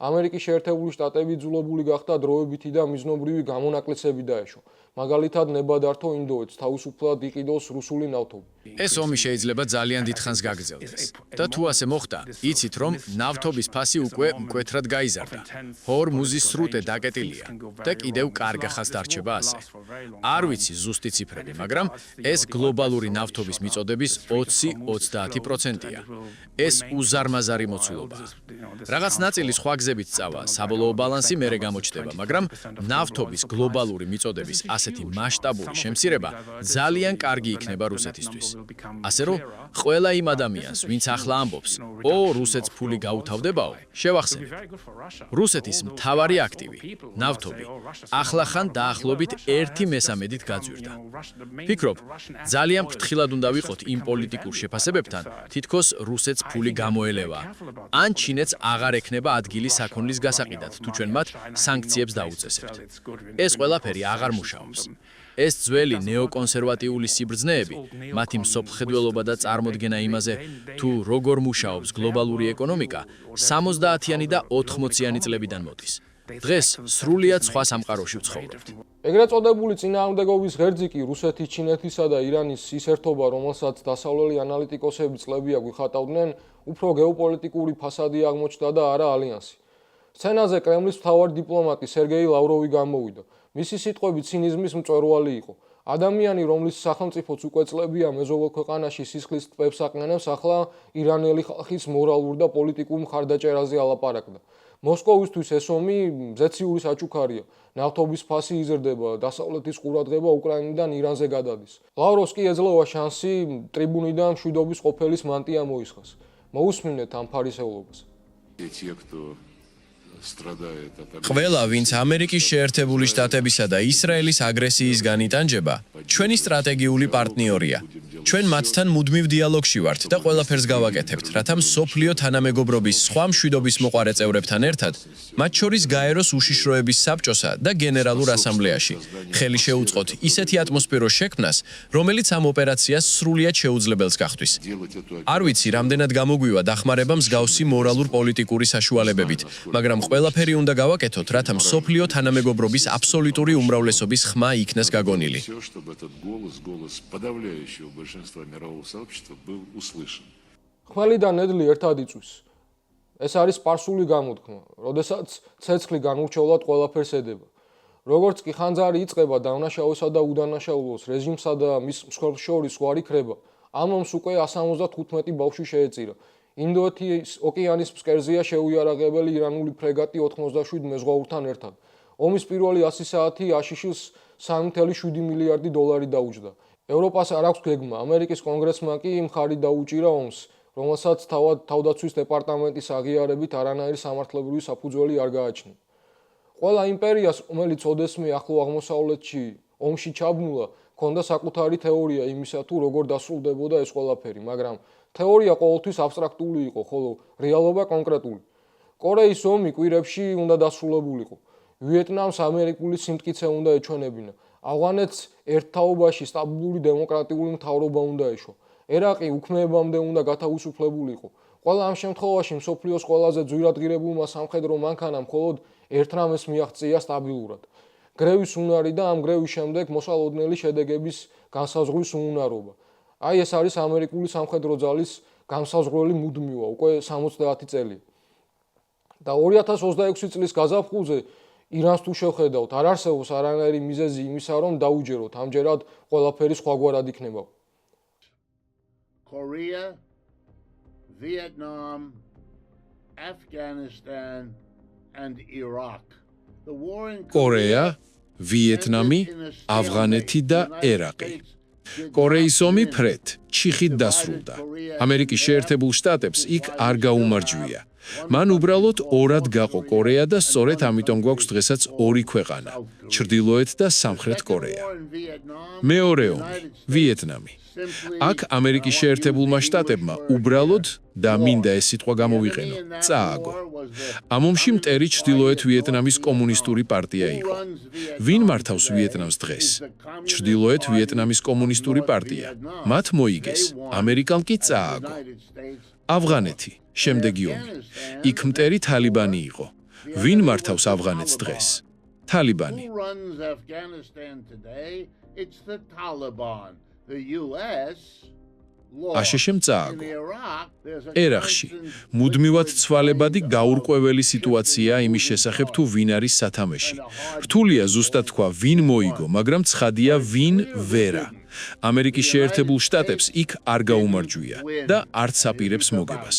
ამერიკის შეერთებული შტატები იძულებული გახდა დროებითი და მიზნობრივი გამონაკლისები დაეშო. მაგალითად, ნებადართო ინდოეთს თავისუფლად იყიდოს რუსული ნავთობი. ეს ომი შეიძლება ძალიან დიდ ხანს გაგრძელდეს. და თუ ასე მოხდა, იცით, რომ ნავთობის ფასი უკვე მკვეთრად გაიზარდა. ჰორმუზის სრუტე დაკეტილია და კიდევ კარგ ხანს დარჩება ასე. არ ვიცი ზუსტი ციფრები, მაგრამ ეს გლობალური ნავთობის მიწოდების 20-30%-ია. ეს უზარმაზარი მოცულობაა. რაღაც ნაწილი სხვა გზებით სწავა, საბოლოო ბალანსი მერე გამოჩნდება, მაგრამ ნავთობის გლობალური მიწოდების ასეთი მასშტაბური შემცირება ძალიან კარგი იქნება რუსეთისთვის. ასე რომ, ყველა იმ ადამიანს, ვინც ახლა ამბობს, რუსეთს ფული გაუთავდებაო, შევახსენებ. რუსეთის მთავარი აქტივი, ნავთობი, ახლა ხან დაახლოებით 1/3-ით გაძვირდა. ფიქრობ, ძალიან ფრთხილად უნდა ვიყოთ იმ პოლიტიკურ შეფასებებთან, თითქოს რუსეთს ფული გამოელევა, ან ჩინეთს აღარ ექნება ადგილი საქონლის გასაყიდად, თუ ჩვენ მათ სანქციებს დაუწესებთ. ეს ყველაფერი აღარ მუშაობს. ეს ძველი ნეოკონსერვატიული სიბრძნეები, მათი მსოფლმხედველობა და წარმოდგენა იმაზე, თუ როგორ მუშაობს გლობალური ეკონომიკა, 70-იანი და 80-იანი წლებიდან მოდის. დღეს სრულიად სხვა სამყაროში ვცხოვრობთ. ეგრეთ წოდებული წინააღმდეგობის ღერძი კი რუსეთის, ჩინეთისა და ირანის ის ერთობა, რომელსაც დასავლელი ანალიტიკოსები წლებია გვიხატავდნენ, უფრო გეოპოლიტიკური ფასადი აღმოჩნდა და არა ალიანსი. სცენაზე კრემლის მთავარი დიპლომატი სერგეი ლავროვი გამოვიდა. მისი სიტყვები ცინიზმის მწვერვალი იყო. ადამიანი, რომლის სახელმწიფოც უკვე წლებია მეზობელ ქვეყანაში სისხლის ტბებს აყენებს, ახლა ირანელი ხალხის მორალურ და პოლიტიკურ მხარდაჭერაზე ალაპარაკდა. მოსკოვისთვის ეს ომი ზეციური საჩუქარია. ნავთობის ფასი იზრდება, დასავლეთის ყურადღება უკრაინიდან ირანზე გადადის. ლავროვს კი ეძლევა შანსი ტრიბუნიდან მშვიდობის ყოფილის მანტია მოისხას. მოусმინეთ ამ ფარისევლობას. ყველა, ვინც ამერიკის შეერთებული შტატებისა და ისრაელის აგრესიისგან იტანჯება, ჩვენი სტრატეგიული პარტნიორია. ჩვენ მათთან მუდმივ დიალოგში ვართ და ყველაფერს გავაკეთებთ, რათა მსოფლიო თანამეგობრობის სხვა მშვიდობის მოყარე წევრებთან ერთად, მათ შორის გაეროს უშიშროების საბჭოსა და გენერალურ ასამბლეაში, ხელი შეუწყოთ ისეთი ატმოსფეროს შექმნას, რომელიც ამ ოპერაციას სრულიად შეუძლებელს გახდის. არ ვიცი, რამდენად გამოგვივა დახმარება მსგავსი მორალურ-პოლიტიკური საშუალებებით, მაგრამ ყველაფერი უნდა გავაკეთოთ, რათა მსოფლიო თანამეგობრობის აბსოლუტური უმრავლესობის ხმა იქნას გაგონილი. ხმელი და ნედლი ერთად იწვის. ეს არის სპარსული გამოთქმა, როდესაც ცეცხლი განურჩევლად ყველაფერს ედება. როგორც კი ხანძარი იწყება დავნაშაულსა და უდანაშაულოს რეჟიმსა და მის მსხვერპლს შორის უარი ქრება, ამ ომს უკვე 175 ბავშვი შეეწირა. ინდოეთის ოკეანის ფსკერზეა შეუიარაღებელი ირანული ფრეგატი 87 მეზღვაურთან ერთად. ომის პირველი 100 საათი აშიშილს 3.7 მილიარდი დოლარი დაუჯდა. ევროპას არ აქვს გეგმა, ამერიკის კონგრესმა კი მხარი დაუჭირა ომს, რომელსაც თავდაცვის დეპარტამენტის აღიარებით არანაირი სამართლებრივი საფუძველი არ გააჩნია. ყველა იმპერიას, რომელიც ოდესმე ახლო აღმოსავლეთში ომში ჩაბმულა, ჰქონდა საკუთარი თეორია იმისა, თუ როგორ დასრულდებოდა ეს ყველაფერი, მაგრამ თეორია ყოველთვის აბსტრაქტული იყო, ხოლო რეალობა კონკრეტული. კორეის ომი კვირებში უნდა დასრულებულიყო. ვიეტნამს ამერიკული სიმტკიცე უნდა ეჩვენებინა. ავღანეთს ერთთაობაში სტაბილური დემოკრატიული მთავრობა უნდა ეშვა. ერაყი უქმეებამდე უნდა გათავისუფლებულიყო. ყველა ამ შემთხვევაში მსოფლიოს ყველაზე ძვირადღირებულმა სამხედრო მანქანამ მხოლოდ ერთ რამეს მიაღწია სტაბილურად. გრევის უნარი და ამ გრევის შემდეგ მოსალოდნელი შედეგების განსაზღვრის უუნარობა. აი ეს არის ამერიკული სამხედრო ძალის განსაზღვრელი მუდმივა უკვე 70 წელი. და 2026 წლის გაზაფხულზე ირანს თუ შევხედავთ, არ არსებობს არანაირი მიზეზი იმისა, რომ დაუჯეროთ, ამჯერად ყველაფერი სხვაგვარად იქნება. Korea, Vietnam, Afghanistan and Iraq. The war in კორეა, ვიეტნამი, ავღანეთი და ერაყი. კორეის ომი ფრედ, ჩიხით დასრულდა. ამერიკის შეერთებულ შტატებს იქ არ გაუმარჯვია. მან უბრალოდ ორად გაყო კორეა და სწორედ ამიტომ გვაქვს დღესაც ორი ქვეყანა, ჩრდილოეთ და სამხრეთ კორეა. მეორე ომი, ვიეტნამი. აქ ამერიკის შეერთებულმა შტატებმა უბრალოდ და მინდა ეს სიტყვა გამოვიყენო, წააგო. ამ ომში მტერი ჩრდილოეთ ვიეტნამის კომუნისტური პარტია იყო. ვინ მართავს ვიეტნამს დღეს? ჩრდილოეთ ვიეტნამის კომუნისტური პარტია. მათ მოიგეს, ამერიკამ კი წააგო. ავღანეთი, შემდეგი ომი. იქ მტერი თალიბანი იყო. ვინ მართავს ავღანეთს დღეს? თალიბანი. აშშ-მ წააგო. ერაყში მუდმივად ცვალებადი გაურკვეველი სიტუაციაა იმის შესახებ თუ ვინ არის სათამეში. რთულია ზუსტად თქვა ვინ მოიგო, მაგრამ ცხადია ვინ ვერა. ამერიკის შეერთებულ შტატებს იქ არ გაუმარჯვია და არც აპირებს მოგებას.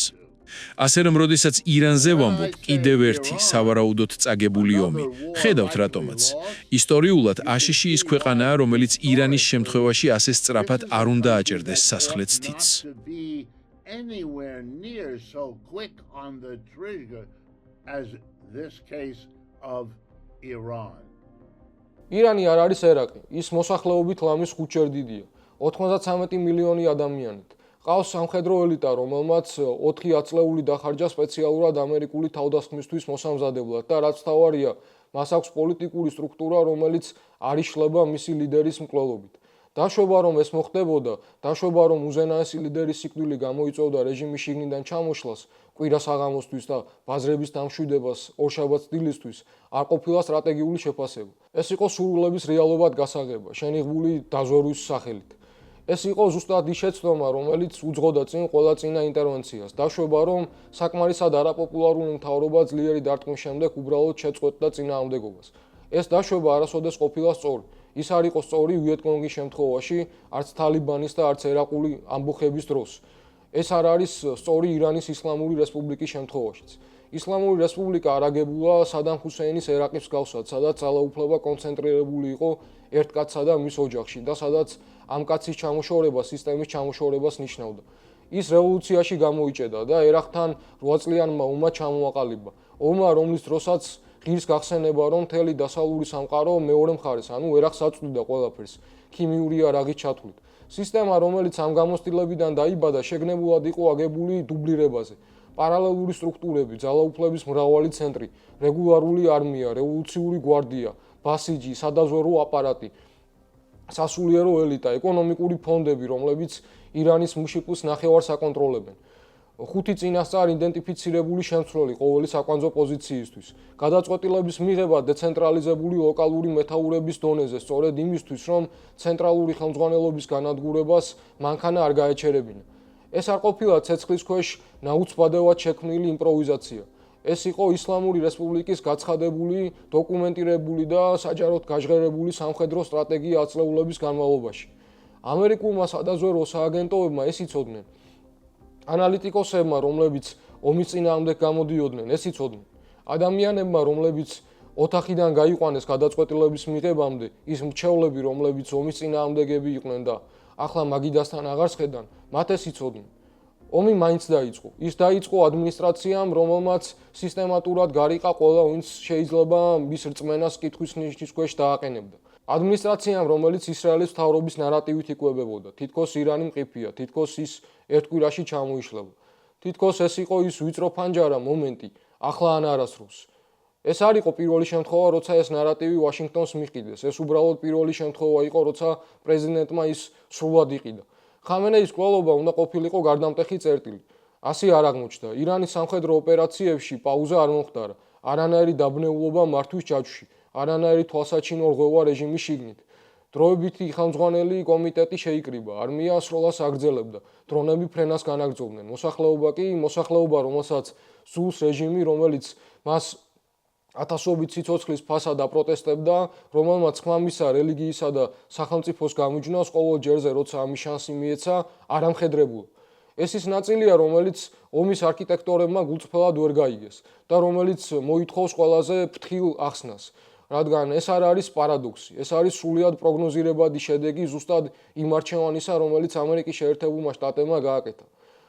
ასე რომ როდესაც ირანზე ვამბობ, კიდევ ერთი სავარაუდოდ წაგებული ომი. ხედავთ რატომაც. ისტორიულად აშიში ის ქვეყანაა, რომელიც ირანის შემთხვევაში ასე სწრაფად არ უნდა აჭერდეს სასხლეთს თითს. Anywhere near so quick on the trigger as this case of Iran. ირანი არ არის ერაყი. ის მოსახლეობით ლამის 5-ჯერ დიდია. 93 მილიონი ადამიანით. ყავს სამხედრო ელიტა, რომელმაც 4 ათწლეული დახარჯა სპეციალურად ამერიკული თავდასხმისთვის მოსამზადებლად და რაც თავარია, მას აქვს პოლიტიკური სტრუქტურა, რომელიც არ იშლება მისი ლიდერის მკვლელობით. დაშვება რომ ეს მოხდებოდა, დაშვება რომ უზენაესი ლიდერის სიკვდილი გამოიწვევდა რეჟიმის შიგნიდან ჩამოშლას, კვირას აღამოსთვის და ბაზრების დამშვიდებას ორშაბათს დილისთვის არ ყოფილა სტრატეგიული შეფასება. ეს იყო სურვილების რეალობად გასაღება, შენიღბული დაზვერვის სახელით. ეს იყო ზუსტად ის შეცდომა, რომელიც უძღოდა წინ ყველა წინა ინტერვენციას. დაშვება რომ საკმარისად არაპოპულარული მთავრობა ძლიერი დარტყმის შემდეგ უბრალოდ შეწყვეტდა წინააღმდეგობას. ეს დაშვება არასოდეს ყოფილა სწორი. ის არ იყო სწორი ვიეტკონგის შემთხვევაში, არც თალიბანის და არც ერაყული ამბოხების დროს. ეს არ არის სწორი ირანის ისლამური რესპუბლიკის შემთხვევაშიც. ისლამური რესპუბლიკა არაგებულა სადამ ჰუსეინის ერაყის მსგავსად, სადაც ძალაუფლება კონცენტრირებული იყო ერთ კაცსა და მის ოჯახში და სადაც ამ კაცის ჩამოშორება სისტემის ჩამოშორებას ნიშნავდა. ის რევოლუციაში გამოიჭედა და ერაყთან 8 წლიანმა ომმა ჩამოაყალიბა. ომმა, რომლის დროსაც ღირს გახსენება, რომ მთელი დასავლური სამყარო მეორე მხარეს, ანუ ერაყს აწვდიდა ყველაფერს, ქიმიური იარაღით ჩათვლით. სისტემა, რომელიც ამ გამოცდილებიდან დაიბადა, შეგნებულად იყო აგებული დუბლირებაზე. პარალელური სტრუქტურები, ძალაუფლების მრავალი ცენტრი, რეგულარული არმია, რევოლუციური გვარდია, ბასიჯი, სადაზვერვო აპარატი, სასულიერო ელიტა, ეკონომიკური ფონდები, რომლებიც ირანის მუშიკულს ნახევარს აკონტროლებენ. 5 წინასწარ იდენტიფიცირებული შემცვლელი ყოველი საკვანძო პოზიციისთვის. გადაწყვეტილების მიღება დეცენტრალიზებული ლოკალური მეთაურების დონეზე, სწორედ იმისთვის, რომ ცენტრალური ხელმძღვანელობის განადგურებას მანქანა არ გაეჩერებინა. ეს არ ყოფილა ცეცხლის ქვეშ ნაუცბადევად შექმნილი იმპროვიზაცია. ეს იყო ისლამური რესპუბლიკის გაცხადებული, დოკუმენტირებული და საჯაროდ გაჟღერებული სამხედრო სტრატეგია ათწლეულების განმავლობაში. ამერიკულმა სადაზვერვო სააგენტოებმა ეს იცოდნენ. ანალიტიკოსებმა, რომლებიც ომის წინააღმდეგ გამოდიოდნენ, ეს იცოდნენ. ადამიანებმა, რომლებიც ოთახიდან გაიყვანეს გადაწყვეტილების მიღებამდე, ის მრჩევლები, რომლებიც ომის წინააღმდეგები იყვნენ და ახლა მაგიდასთან აღარ სხედან, მათ ეს იცოდნენ. ომი მაინც დაიწყო. ის დაიწყო ადმინისტრაციამ, რომელმაც სისტემატურად გარიყა ყველა, ვინც შეიძლება მის რწმენას კითხვის ნიშნის ქვეშ დააყენებდა. ადმინისტრაციამ, რომელიც ისრაელის მთავრობის ნარატივით იკვებებოდა, თითქოს ირანი მყიფეა, თითქოს ის ერთ კვირაში ჩამოიშლება. თითქოს ეს იყო ის ვიწრო ფანჯარა მომენტი, ახლა ან არასდროს. ეს არ იყო პირველი შემთხვევა, როცა ეს ნარატივი ვაშინგტონს მიყიდეს. ეს უბრალოდ პირველი შემთხვევა იყო, როცა პრეზიდენტმა ის სრულად იყიდა. ხამენეის კვლელობა უნდა ყოფილიყო გარდამტეხი წერტილი. ასე არ აღმოჩნდა. ირანის სამხედრო ოპერაციებში პაუზა არ მომხდარა. არანაირი დაბნეულობა მართვის ჯაჭვში, არანაირი თვალსაჩინო რღვევა რეჟიმის შიგნით. დროებითი ხელმძღვანელი კომიტეტი შეიკრიბა, არმია სროლას აგრძელებდა, დრონები ფრენას განაგრძობდნენ. მოსახლეობა, რომელსაც სულს რეჟიმი, რომელიც მას ათასობით სიცოცხლის ფასად აპროტესტებდა, რომელმაც ხმამისა, რელიგიისა და სახელმწიფოს გამიჯნავს ყოველ ჯერზე, როცა ამის შანსი მიეცა, არ ამხედრებულა. ეს ის ნაწილია, რომელიც ომის არქიტექტორებმა გულწრფელად ვერ გაიგეს და რომელიც მოითხოვს ყველაზე ფრთხილ ახსნას. რადგან ეს არ არის პარადოქსი, ეს არის სრულიად პროგნოზირებადი შედეგი ზუსტად იმ არჩევანისა, რომელიც ამერიკის შეერთებულმა შტატებმა გააკეთა.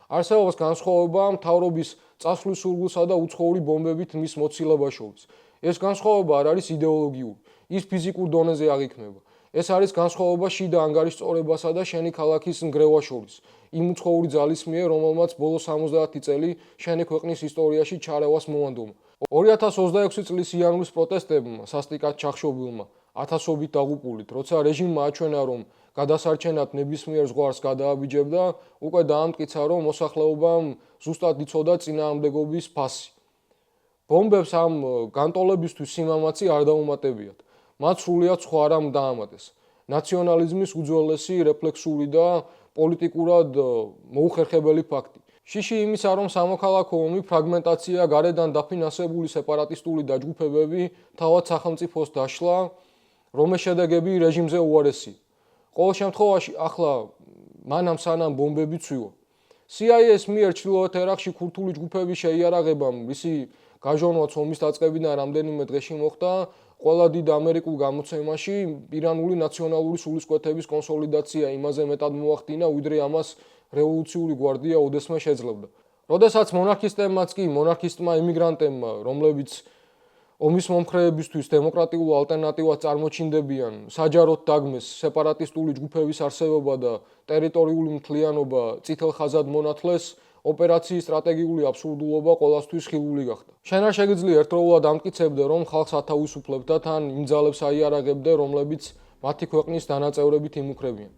არსებობს განსხვავება მთავრობის წასვლის სურვილსა და უცხოური ბომბებით მის მოცილებას შორის. ეს განსხვავება არ არის იდეოლოგიური, ის ფიზიკურ დონეზე აღიქმება. ეს არის განსხვავება შიდა ანგარიშწორებასა და შენი ქალაქის ნგრევას შორის. იმ უცხოური ძალის მიერ, რომელმაც ბოლო 70 წელი შენი ქვეყნის ისტორიაში ჩარევას მოანდომა. 2026 წლის იანვრის პროტესტებმა, სასტიკად ჩახშობილმა, ათასობით დაღუპულით, როცა რეჟიმმა აჩვენა, რომ გადასარჩენად ნებისმიერ ზღვარს გადააბიჯებდა, უკვე დაამტკიცა, რომ მოსახლეობამ ზუსტად იცოდა წინააღმდეგობის ფასი. ბომბებს ამ განტოლებისთვის სიმამაცი არ დაუმატებიათ. მათ სრულიად სხვა რამ დაამატეს. ნაციონალიზმის უძველესი, რეფლექსური და პოლიტიკურად მოუხერხებელი ფაქტი. შიში იმისა, რომ სამოქალაქო ომი, ფრაგმენტაცია, გარედან დაფინანსებული სეპარატისტული დაჯგუფებები თავად სახელმწიფოს დაშლა, რომლის შედეგები რეჟიმზე უარესია. ყოველ შემთხვევაში, ახლა მანამ სანამ ბომბები ცვივა, CIA-ს მიერ ჩრდილოეთ ერაყში ქურთული ჯგუფების შეიარაღებამ, მისი გაჟონვაც ომის დაწყებიდან რამდენიმე დღეში მოხდა, ყველა დიდ ამერიკულ გამოცემაში ირანული ნაციონალური სულისკვეთების კონსოლიდაცია იმაზე მეტად მოახდინა, ვიდრე ამას რევოლუციური გვარდია ოდესმე შეძლებდა. როდესაც მონარქისტებმაც კი, მონარქისტმა იმიგრანტებმა, რომლებიც ომის მომხრეებისთვის დემოკრატიულ ალტერნატივას წარმოჩინდებიან, საჯაროდ დაგმეს სეპარატისტული ჯგუფების არსებობა და ტერიტორიული მთლიანობა წითელ ხაზად მონათლეს, ოპერაციის სტრატეგიული აბსურდულობა ყველასთვის ხილული გახდა. შენ არ შეგიძლია ერთდროულად ამტკიცებდე, რომ ხალხს ათავისუფლებდა, თან იმ ძალებს აიარაღებდე, რომლებიც მათი ქვეყნის დანაწევრებით იმუქრებიან.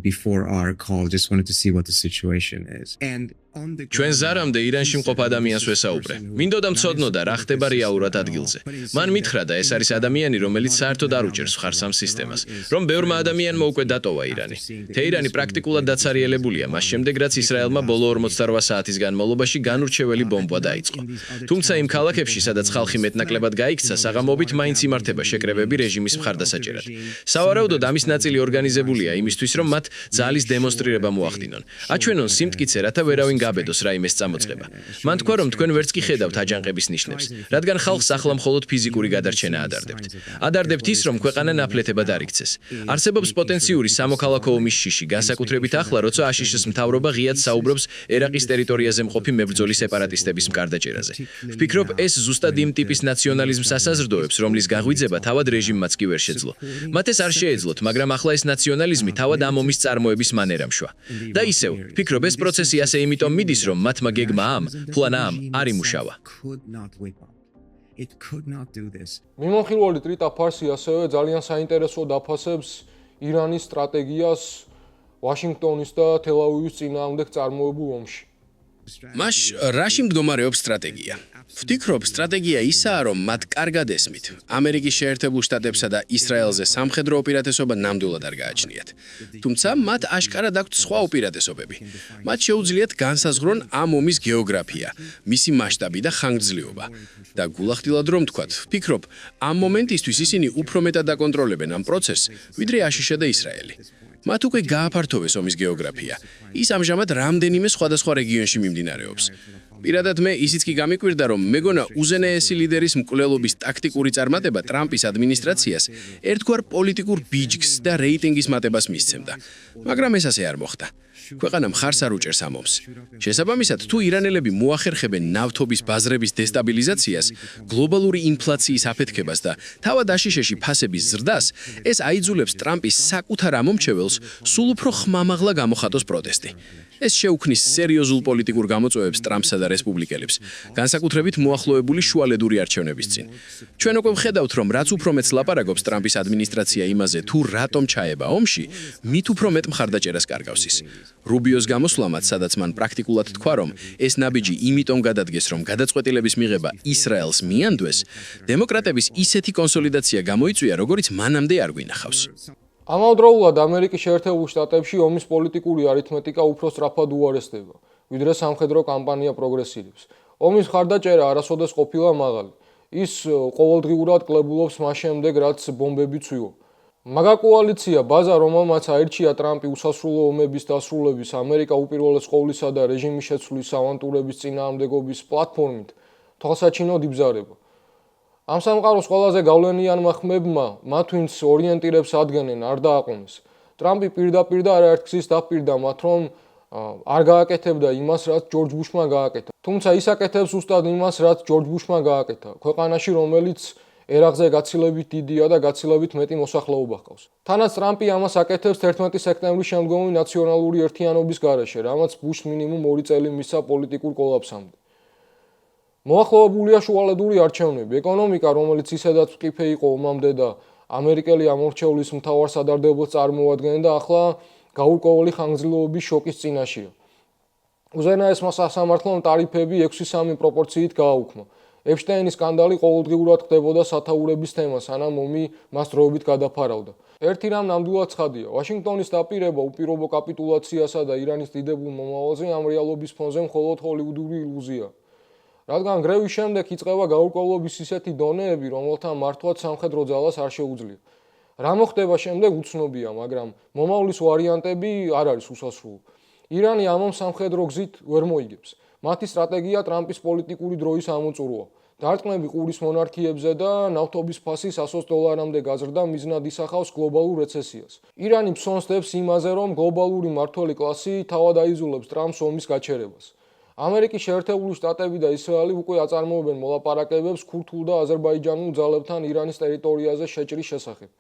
Before our call, just wanted to see what the situation is. And ჩვენ ზარამდე ირანში მყოფ ადამიანს ვესაუბრე. მინდოდა მცოდნოდა რა ხდება რეალურად ადგილზე. მან მითხრა და ეს არის ადამიანი, რომელიც საერთოდ არ უჭერს მხარს ამ სისტემას, რომ ბევრმა ადამიანმა უკვე დატოვა ირანი. თეირანი პრაქტიკულად დაცარიელებულია, მას შემდეგ რაც ისრაელმა ბოლო 48 საათის განმავლობაში განურჩეველი ბომბა დაიწყო. თუმცა იმ ქალაქებში, სადაც ხალხი მეტნაკლებად გაიქცა, საღამოობით მაინც იმართება შეკრებები რეჟიმის მხარდასაჭერად. სავარაუდოდ ამის ნაწილი ორგანიზებულია იმისთვის, რომ მათ ძალის დემონსტრირება მოახდინონ. აჩვენონ სიმტკიცე, რათა ვერავინ გაბედოს რაიმეს წამოწყება. მან თქვა, რომ თქვენ ვერც კი ხედავთ აჯანყების ნიშნებს, რადგან ხალხს ახლა მხოლოდ ფიზიკური გადარჩენა ადარდებთ. ადარდებთ ის, რომ ქვეყანა ნაფლეთებად არ იქცეს. არსებობს პოტენციური სამოქალაქო ომის შიში, განსაკუთრებით ახლა, როცა აშიშის მთავრობა ღიად საუბრობს ერაყის ტერიტორიაზე მყოფი მებრძოლი სეპარატისტების მკარდაჭერაზე. ვფიქრობ, ეს ზუსტად იმ ტიპის ნაციონალიზმს ასაზრდოებს, რომლის გაღვიძება თავად რეჟიმმაც კი ვერ შეძლო. მათ ეს არ შეეძლოთ, მაგრამ ახლა ეს ნაციონალიზმი თავად ამ ომის წარმოების მანერამ შვა. და ისევ, ვფიქრობ, ეს პროცესი ასე იმიტომ მიდის, რომ მათმა გეგმა ფლანა არ იმუშავა. მიმოხილველი ტრიტა ფარსი ასევე ძალიან საინტერესოდ აფასებს ირანის სტრატეგიას ვაშინგტონის და თელ-ავივის წინააღმდეგ წარმოებულ ომში. მას რაში მდგომარეობს სტრატეგია? ვფიქრობ, სტრატეგია ისაა, რომ მათ კარგად ესმით. ამერიკის შეერთებულ შტატებსა და ისრაელზე სამხედრო უპირატესობა ნამდვილად არ გააჩნიათ. თუმცა მათ აშკარად აქვთ სხვა უპირატესობები. მათ შეუძლიათ განსაზღვრონ ამ ომის გეოგრაფია, მისი მასშტაბი და ხანგრძლივობა. და გულახდილად რომ ვთქვათ, ვფიქრობ, ამ მომენტისთვის ისინი უფრო მეტად აკონტროლებენ ამ პროცესს, ვიდრე აშიშა და ისრაელი. მათ უკვე გააფართოვეს ომის გეოგრაფია. ის ამჟამად რამდენიმე სხვადასხვა რეგიონში მიმდინარეობს. პირადად მე ისიც კი გამიკვირდა, რომ მეგონა უზენაესი ლიდერის მკვლელობის ტაქტიკური წარმატება ტრამპის ადმინისტრაციას ერთგვარ პოლიტიკურ ბიჯგს და რეიტინგის მატებას მისცემდა. მაგრამ ეს ასე არ მოხდა. ქვეყანა მხარს არ უჭერს ამ ომს. შესაბამისად, თუ ირანელები მოახერხებენ ნავთობის ბაზრების დესტაბილიზაციას, გლობალური ინფლაციის აფეთქებას და თავად აშიშეში ფასების ზრდას, ეს აიძულებს ტრამპის საკუთარ ამომრჩეველს სულ უფრო ხმამაღლა გამოხატოს პროტესტი. ეს შეუქმნის სერიოზულ პოლიტიკურ გამოწვევებს ტრამპსა და რესპუბლიკელებს, განსაკუთრებით მოახლოებული შუალედური არჩევნების წინ. ჩვენ უკვე ვხედავთ, რომ რაც უფრო მეტს ლაპარაკობს ტრამპის ადმინისტრაცია იმაზე, თუ რატომ ჩაება ომში, მით უფრო მეტ მხარდაჭერას კარგავს ის. რუბიოს გამოსვლამაც, სადაც მან პრაქტიკულად თქვა, რომ ეს ნაბიჯი იმიტომ გადადგეს, რომ გადაწყვეტილების მიღება ისრაელს მიანდვეს, დემოკრატების ისეთი კონსოლიდაცია გამოიწვია, როგორიც მანამდე არ გვინახავს. ამავდროულად ამერიკის შეერთებულ შტატებში ომის პოლიტიკური არითმეტიკა უფრო სწრაფად უარესდება, ვიდრე სამხედრო კამპანია პროგრესირებს. ომის მხარდაჭერა არასოდეს ყოფილა მაღალი. ის ყოველდღიურად კლებულობს მას შემდეგ, რაც ბომბები ცვივა. მაგა კოალიცია ბაზა, რომელმაც აირჩია ტრამპი უსასრულო ომების დასრულების, ამერიკა უპირველეს ყოვლისა და რეჟიმის შეცვლის ავანტურების წინააღმდეგობის პლატფორმით, თვალსაჩინოდ იბზარება. ამ სამყაროს ყველაზე გავლენიანმა ხმებმა, მათ ვინც ორიენტირებს ადგენენ, არ დააყენეს. ტრამპი პირდაპირ და არაერთ გზის დაპირდა მათ, რომ არ გააკეთებდა იმას, რაც ჯორჯ ბუშმა გააკეთა. თუმცა ის აკეთებს ზუსტად იმას, რაც ჯორჯ ბუშმა გააკეთა, ქვეყანაში, რომელიც ერაღზე გაცილებით დიდია და გაცილებით მეტი მოსახლეობა ჰყავს. თანაც ტრამპი ამას აკეთებს 11 სექტემბრის შემდგომი ნაციონალური ერთიანობის გარეშე, რამაც ბუშს მინიმუმ 2 წელი მისცა პოლიტიკურ კოლაფსამდე. მოახლოებულია შუალედური არჩევნები, ეკონომიკა, რომელიც ისედაც მყიფე იყო ომამდე და ამერიკელი ამორჩევლის მთავარ სადარდებელს წარმოადგენდა, ახლა გაურკვეველი ხანგრძლივობის შოკის წინაშეა. უზენაესმა სასამართლომ ტარიფები 6:3 პროპორციით გააუქმა. ეპშტეინის სკანდალი ყოველდღიურად ხდებოდა სათაურების თემა, სანამ ომი მას დროებით გადაფარავდა. ერთი რამ ნამდვილად ცხადია, ვაშინგტონის დაპირება უპირობო კაპიტულაციასა და ირანის დიდებულ მომავალზე ამ რეალობის ფონზე მხოლოდ ჰოლივუდური ილუზია. რადგან გრევის შემდეგ იწყება გაურკვევლობის ისეთი დონეები, რომელთა მართვაც სამხედრო ძალას არ შეუძლია. რა მოხდება შემდეგ უცნობია, მაგრამ მომავლის ვარიანტები არ არის უსასრულო. ირანი ამამ სამხედრო გზით ვერ მოიგებს. მათი სტრატეგია ტრამპის პოლიტიკური დროის ამოწურვაა. დარტყმები ყურის მონარქიებზე და ნავთობის ფასი $100-მდე გაზრდა მიზნად ისახავს გლობალურ რეცესიას. ირანი ფსონს დებს იმაზე, რომ გლობალური მმართველი კლასი თავად აიძულებს ტრამპს ომის გაჩერებას. ამერიკის შეერთებული შტატები და ისრაელი უკვე აწარმოებენ მოლაპარაკებებს ქურთულ და აზერბაიჯანულ ძალებთან ირანის ტერიტორიაზე შეჭრის შესახებ.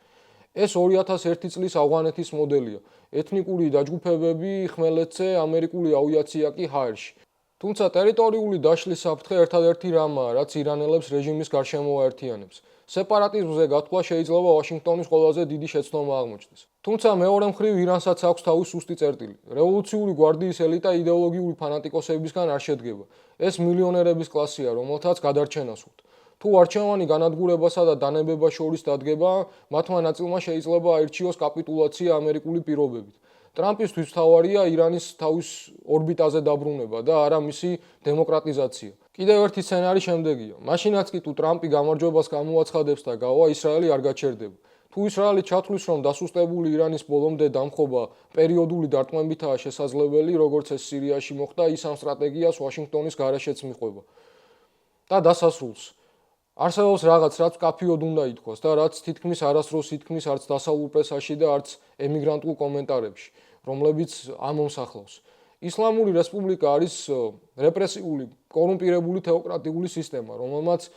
ეს 2001 წლის ავღანეთის მოდელია. ეთნიკური დაჯგუფებები ხმელეთზე, ამერიკული ავიაცია კი ჰაერში. თუმცა ტერიტორიული დაშლის საფრთხე ერთადერთი რამაა, რაც ირანელებს რეჟიმის გარშემო აერთიანებს. სეპარატიზმზე გათვლა შეიძლება ვაშინგტონის ყველაზე დიდი შეცდომა აღმოჩნდეს. თუმცა მეორე მხრივ ირანსაც აქვს თავის სუსტი წერტილი. რევოლუციური გვარდიის ელიტა იდეოლოგიური ფანატიკოსებისგან არ შედგება. ეს მილიონერების კლასია, რომელთაც გადარჩენა სურთ. თუ არჩევანი განადგურებასა და დანებებას შორის დადგება, მათმა ნაწილმა შეიძლება აირჩიოს კაპიტულაცია ამერიკული პირობებით. ტრამპისთვის თავარია ირანის თავის ორბიტაზე დაბრუნება და არა მისი დემოკრატიზაცია. კიდევ ერთი სცენარი შემდეგია. მაშინაც კი თუ ტრამპი გამარჯვებას გამოაცხადებს და გავა, ისრაელი არ გაჩერდება. თუ ისრაელი ჩათვლის, რომ დასუსტებული ირანის ბოლომდე დამხობა პერიოდული დარტყმებითაა შესაძლებელი, როგორც ეს სირიაში მოხდა, ის ამ სტრატეგიას ვაშინგტონის გარეშეც მიყვება. და დასასრულს. არსებობს რაღაც, რაც კაფიოდ უნდა ითქვას და რაც თითქმის არასდროს ითქმის არც დასავლურ პრესაში და არც ემიგრანტულ კომენტარებში, რომლებიც ამომს ახლავს. ისლამური რესპუბლიკა არის რეპრესიული, კორუმპირებული თეოკრატიული სისტემა, რომელმაც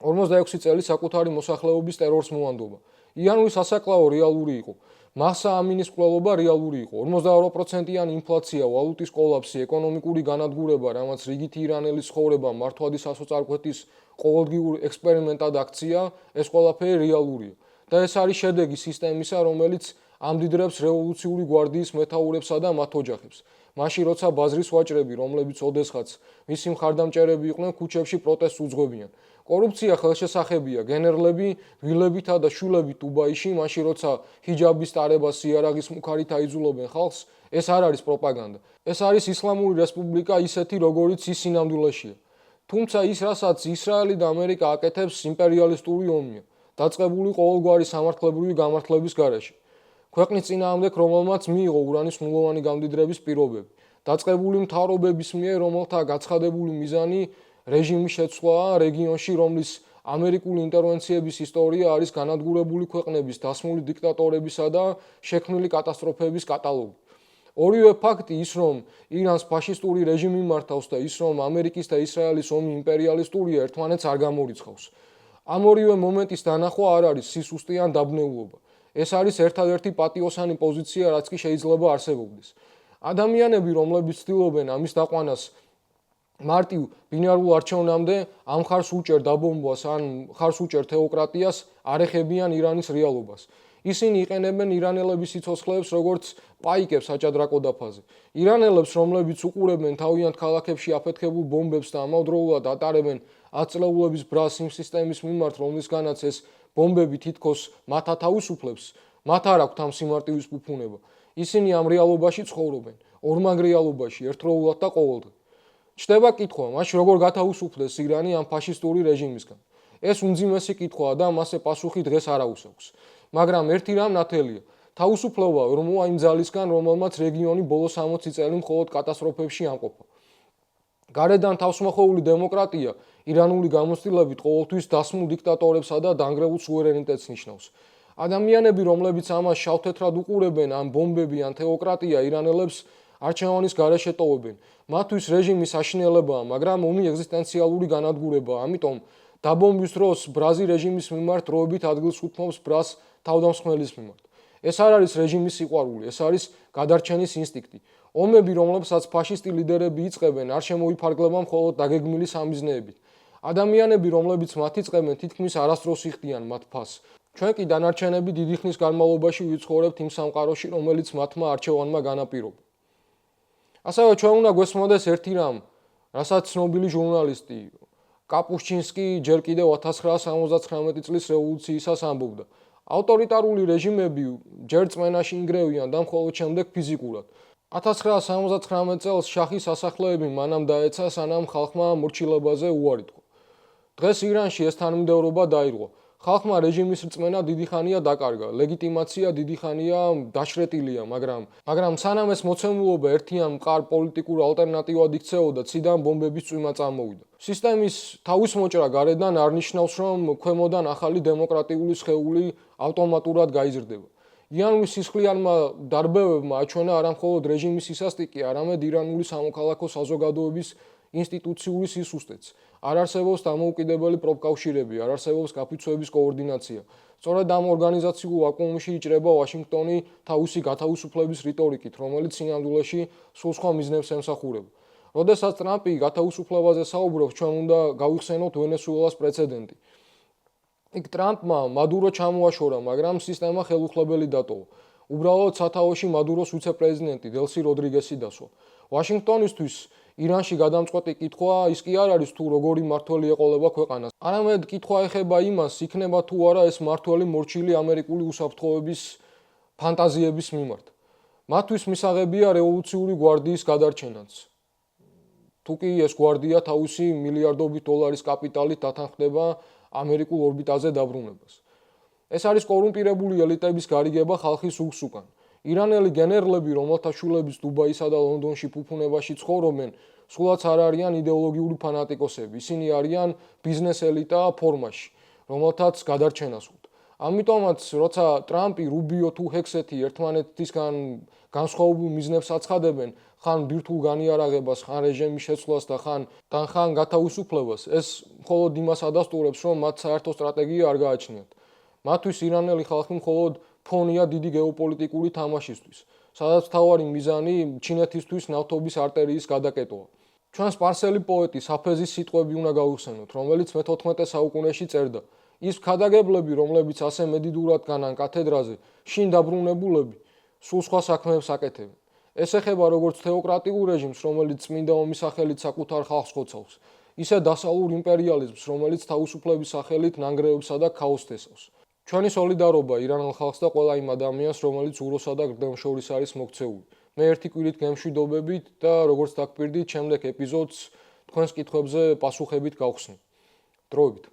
46 წელი საკუთარი მოსახლეობის ტერორს მოანდობა. იანური სასაკლაო რეალური იყო. მასა ამინის მკვლელობა რეალური იყო. 42%-იანი ინფლაცია, ვალუტის კოლაფსი, ეკონომიკური განადგურება, რამაც რიგითი ირანელის ცხოვრება მართვადი სასოწარკვეთის ყოველდღიურ ექსპერიმენტად აქცია, ეს ყველაფერი რეალურია. და ეს არის შედეგი სისტემისა, რომელიც ამდიდრებს რევოლუციური გვარდიის მეთაურებსა და მათ ოჯახებს. მაშინ როცა ბაზრის ვაჭრები, რომლებიც ოდესღაც მისი მხარდამჭერები იყვნენ, ქუჩებში პროტესტს უძღვებიან. კორუფცია ხელშესახებია, გენერლები ვილებითა და შულებით დუბაიში, მაშინ როცა ჰიჯაბის ტარებას იარაღის მუქარით აიძულებენ ხალხს, ეს არ არის პროპაგანდა. ეს არის ისლამური რესპუბლიკა ისეთი, როგორიც ის სინამდვილეშია. თუმცა ის, რასაც ისრაელი და ამერიკა აკეთებს, იმპერიალისტური ომია, დაწყებული ყოველგვარი სამართლებრივი გამართლების გარეშე. ქვეყნის წინააღმდეგ, რომელმაც მიიღო ურანის ნულოვანი გამდიდრების პირობები, დაწყებული მთავრობების მიერ, რომელთა გაცხადებული მიზანი რეჟიმის შეცვლაა რეგიონში, რომლის ამერიკული ინტერვენციების ისტორია არის განადგურებული ქვეყნების, დასმული დიქტატორებისა და შექმნილი კატასტროფების კატალოგი. ორივე ფაქტი, ის რომ ირანს ფაშისტური რეჟიმი მართავს და ის რომ ამერიკის და ისრაელის ომი იმპერიალისტურია, ერთმანეთს არ გამორიცხავს. ამ ორივე მომენტის დანახვა არ არის სისუსტე ან დაბნეულობა. ეს არის ერთადერთი პატიოსანი პოზიცია, რაც კი შეიძლება არსებობდეს. ადამიანები, რომლებიც ცდილობენ ამის დაყვანას მარტივ ბინარულ არჩევნამდე, ამ ხარს უჭერ დაბომბვას ან ხარს უჭერ თეოკრატიას, არ ეხებიან ირანის რეალობას. ისინი იყენებენ ირანელების სიცოცხლეებს როგორც პაიკებს საჭადრაკო დაფაზე. ირანელებს, რომლებიც უყურებენ თავიანთ ქალაქებში აფეთქებულ ბომბებს და ამავდროულად ატარებენ ათწლეულების ბრას იმ სისტემის მიმართ, რომლისგანაც ეს ბომბები თითქოს მათ ათავისუფლებს, მათ არ აქვთ ამ სიმარტივის ფუფუნება. ისინი ამ რეალობაში ცხოვრობენ, ორმაგ რეალობაში, ერთდროულად და ყოველდღე. ჩდება კითხვა, მაშინ როგორ გათავისუფლდეს ირანი ამ ფაშისტური რეჟიმისგან. ეს უმძიმესი კითხვაა და მასზე პასუხი დღეს არ აუსაქვს. მაგრამ ერთი რამ ნათელია, თავისუფლება ვერ მოვა იმ ძალისგან, რომელმაც რეგიონი ბოლო 60 წელი მხოლოდ კატასტროფებში ამყოფა. გარედან თავსმოხვეული დემოკრატია ირანული გამოცდილებით ყოველთვის დასმულ დიქტატორებსა და დანგრეულ სუვერენიტეტს ნიშნავს. ადამიანები, რომლებიც ამას შავთეთრად უყურებენ, ან ბომბები, ან თეოკრატია ირანელებს არჩევანის გარეშე ტოვებენ. მათთვის რეჟიმის აშინელებაა, მაგრამ ომი ეგზისტენციალური განადგურებაა. ამიტომ დაბომბვის დროს ბრაზი რეჟიმის მიმართ დროებით ადგილს უთმობს ბრას თავდამსხმელის მიმართ. ეს არ არის რეჟიმის სიყვარული, ეს არის გადარჩენის ინსტინქტი. ომები, რომლებსაც ფაშისტი ლიდერები იწყებენ, არ შემოიფარგლება მხოლოდ დაგეგმილი სამიზნეებით. ადამიანები, რომლებიც მათ იწყებენ, თითქმის არასდროს იხდიან მათ ფასს. ჩვენ კი დანარჩენები დიდი ხნის განმავლობაში ვიცხოვრებთ იმ სამყაროში, რომელიც მათმა არჩევანმა განაპირობა. ასევე ჩვენ უნდა გვესმოდეს ერთი რამ, რასაც ცნობილი ჟურნალისტი კაპუშჩინსკი ჯერ კიდევ 1979 წლის რევოლუციისას ამბობდა. ავტორიტარული რეჟიმები ჯერ წმენაში ინგრევიან და მხოლოდ შემდეგ ფიზიკურად. 1979 წელს შაჰის სასახლეები მანამ დაეცა, სანამ ხალხმა მორჩილებაზე უარი თქვა. დღეს ირანში ეს თანმიმდევრობა დაირღვა. ხალხმა რეჟიმის რწმენა დიდი ხანია დაკარგა, ლეგიტიმაცია დიდი ხანია დაშრეტილია, მაგრამ სანამ ეს მოცემულობა ერთიან მყარ პოლიტიკურ ალტერნატივად იქცეოდა, ციდან ბომბების წვიმა წამოვიდა. სისტემის თავის მოჭრა გარედან არ ნიშნავს, რომ ქვემოდან ახალი დემოკრატიული სხეული ავტომატურად გაიზრდება. იანურის სისხლიანმა დარბევებმა აჩვენა არამხოლოდ რეჟიმის სისასტიკე, არამედ ირანული სამოქალაქო საზოგადოების ინსტიტუციური სისუსტეც. არ არსებობს დამოუკიდებელი პროფკავშირები, არ არსებობს გაფიცვების კოორდინაცია. სწორედ ამ ორგანიზაციულ ვაკუუმში იჭრება ვაშინგტონი თავისი გათავისუფლების რიტორიკით, რომელიც სინამდვილეში სულ სხვა მიზნებს ემსახურება. როდესაც ტრამპი გათავისუფლებაზე საუბრობს, ჩვენ უნდა გავიხსენოთ ვენესუელას პრეცედენტი. იქ ტრამპმა მადურო ჩამოაშორა, მაგრამ სისტემა ხელუხლებელი დატოვა. უბრალოდ სათავეში მადუროს ვიცე-პრეზიდენტი დელსი როდრიგესი დასვა. ვაშინგტონისთვის ირანში გადამწყვეტი კითხვა ის კი არ არის თუ როგორი მმართველი ეყოლება ქვეყანას. არამედ კითხვა ეხება იმას, იქნება თუ არა ეს მმართველი მორჩილი ამერიკული უსაფრთხოების ფანტაზიების მიმართ. მათთვის მისაღებია რევოლუციური გვარდიის გადარჩენაც. თუ კი ეს გვარდია თავისი მილიარდობით დოლარის კაპიტალით დათანხმდება ამერიკულ ორბიტაზე დაბრუნებას. ეს არის კორუმპირებული ელიტების გარიგება ხალხის უხს უკან. ირანელი გენერლები, რომელთა შვილებიც დუბაისა და ლონდონში ფუფუნებაში ცხოვრობენ, სულაც არ არიან იდეოლოგიური ფანატიკოსები. ისინი არიან ბიზნეს ელიტა ფორმაში, რომელთაც გადარჩენას ხვდ. ამიტომაც, როცა ტრამპი, რუბიო თუ ჰექსეთი ერთმანეთისგან განსხვავებულ მიზნებს აცხადებენ, ხან ბირთვულ განიარაღებას, ხან რეჟიმის შეცვლას და ხან გათავისუფლებას, ეს მხოლოდ იმას ადასტურებს, რომ მათ საერთო სტრატეგია არ გააჩნიათ. მათთვის ირანელი ხალხი მხოლოდ ფონია დიდი გეოპოლიტიკური თამაშისთვის, სადაც მთავარი მიზანი ჩინეთისთვის ნავთობის არტერიის გადაკეტოა. ჩვენ სპარსელი პოეტი საფეზის სიტყვები უნდა გავიხსენოთ, რომელიც მე-14 საუკუნეში წერდა: ის ქადაგებლები, რომლებიც ასე მედიდურად განან კათედრაზე, შინ დაბრუნებულები, სულ სხვა საქმეებს აკეთებენ. ეს ეხება როგორც თეოკრატიულ რეჟიმს, რომელიც წმინდა ომის სახელით საკუთარ ხალხს ხოცავს, ისე დასავლურ იმპერიალიზმს, რომელიც თავისუფლების სახელით ნანგრევებსა და ქაოსს თესავს. ჩვენი სოლიდარობა ირანელ ხალხს და ყველა იმ ადამიანს, რომელიც უროსა და გრდემს შორის არის მოქცეული. მე ერთი კვირით გემშვიდობებით და როგორც დაგკვირდით, შემდეგ ეპიზოდს თქვენს კითხვებზე პასუხებით გავხსნი. დროებით.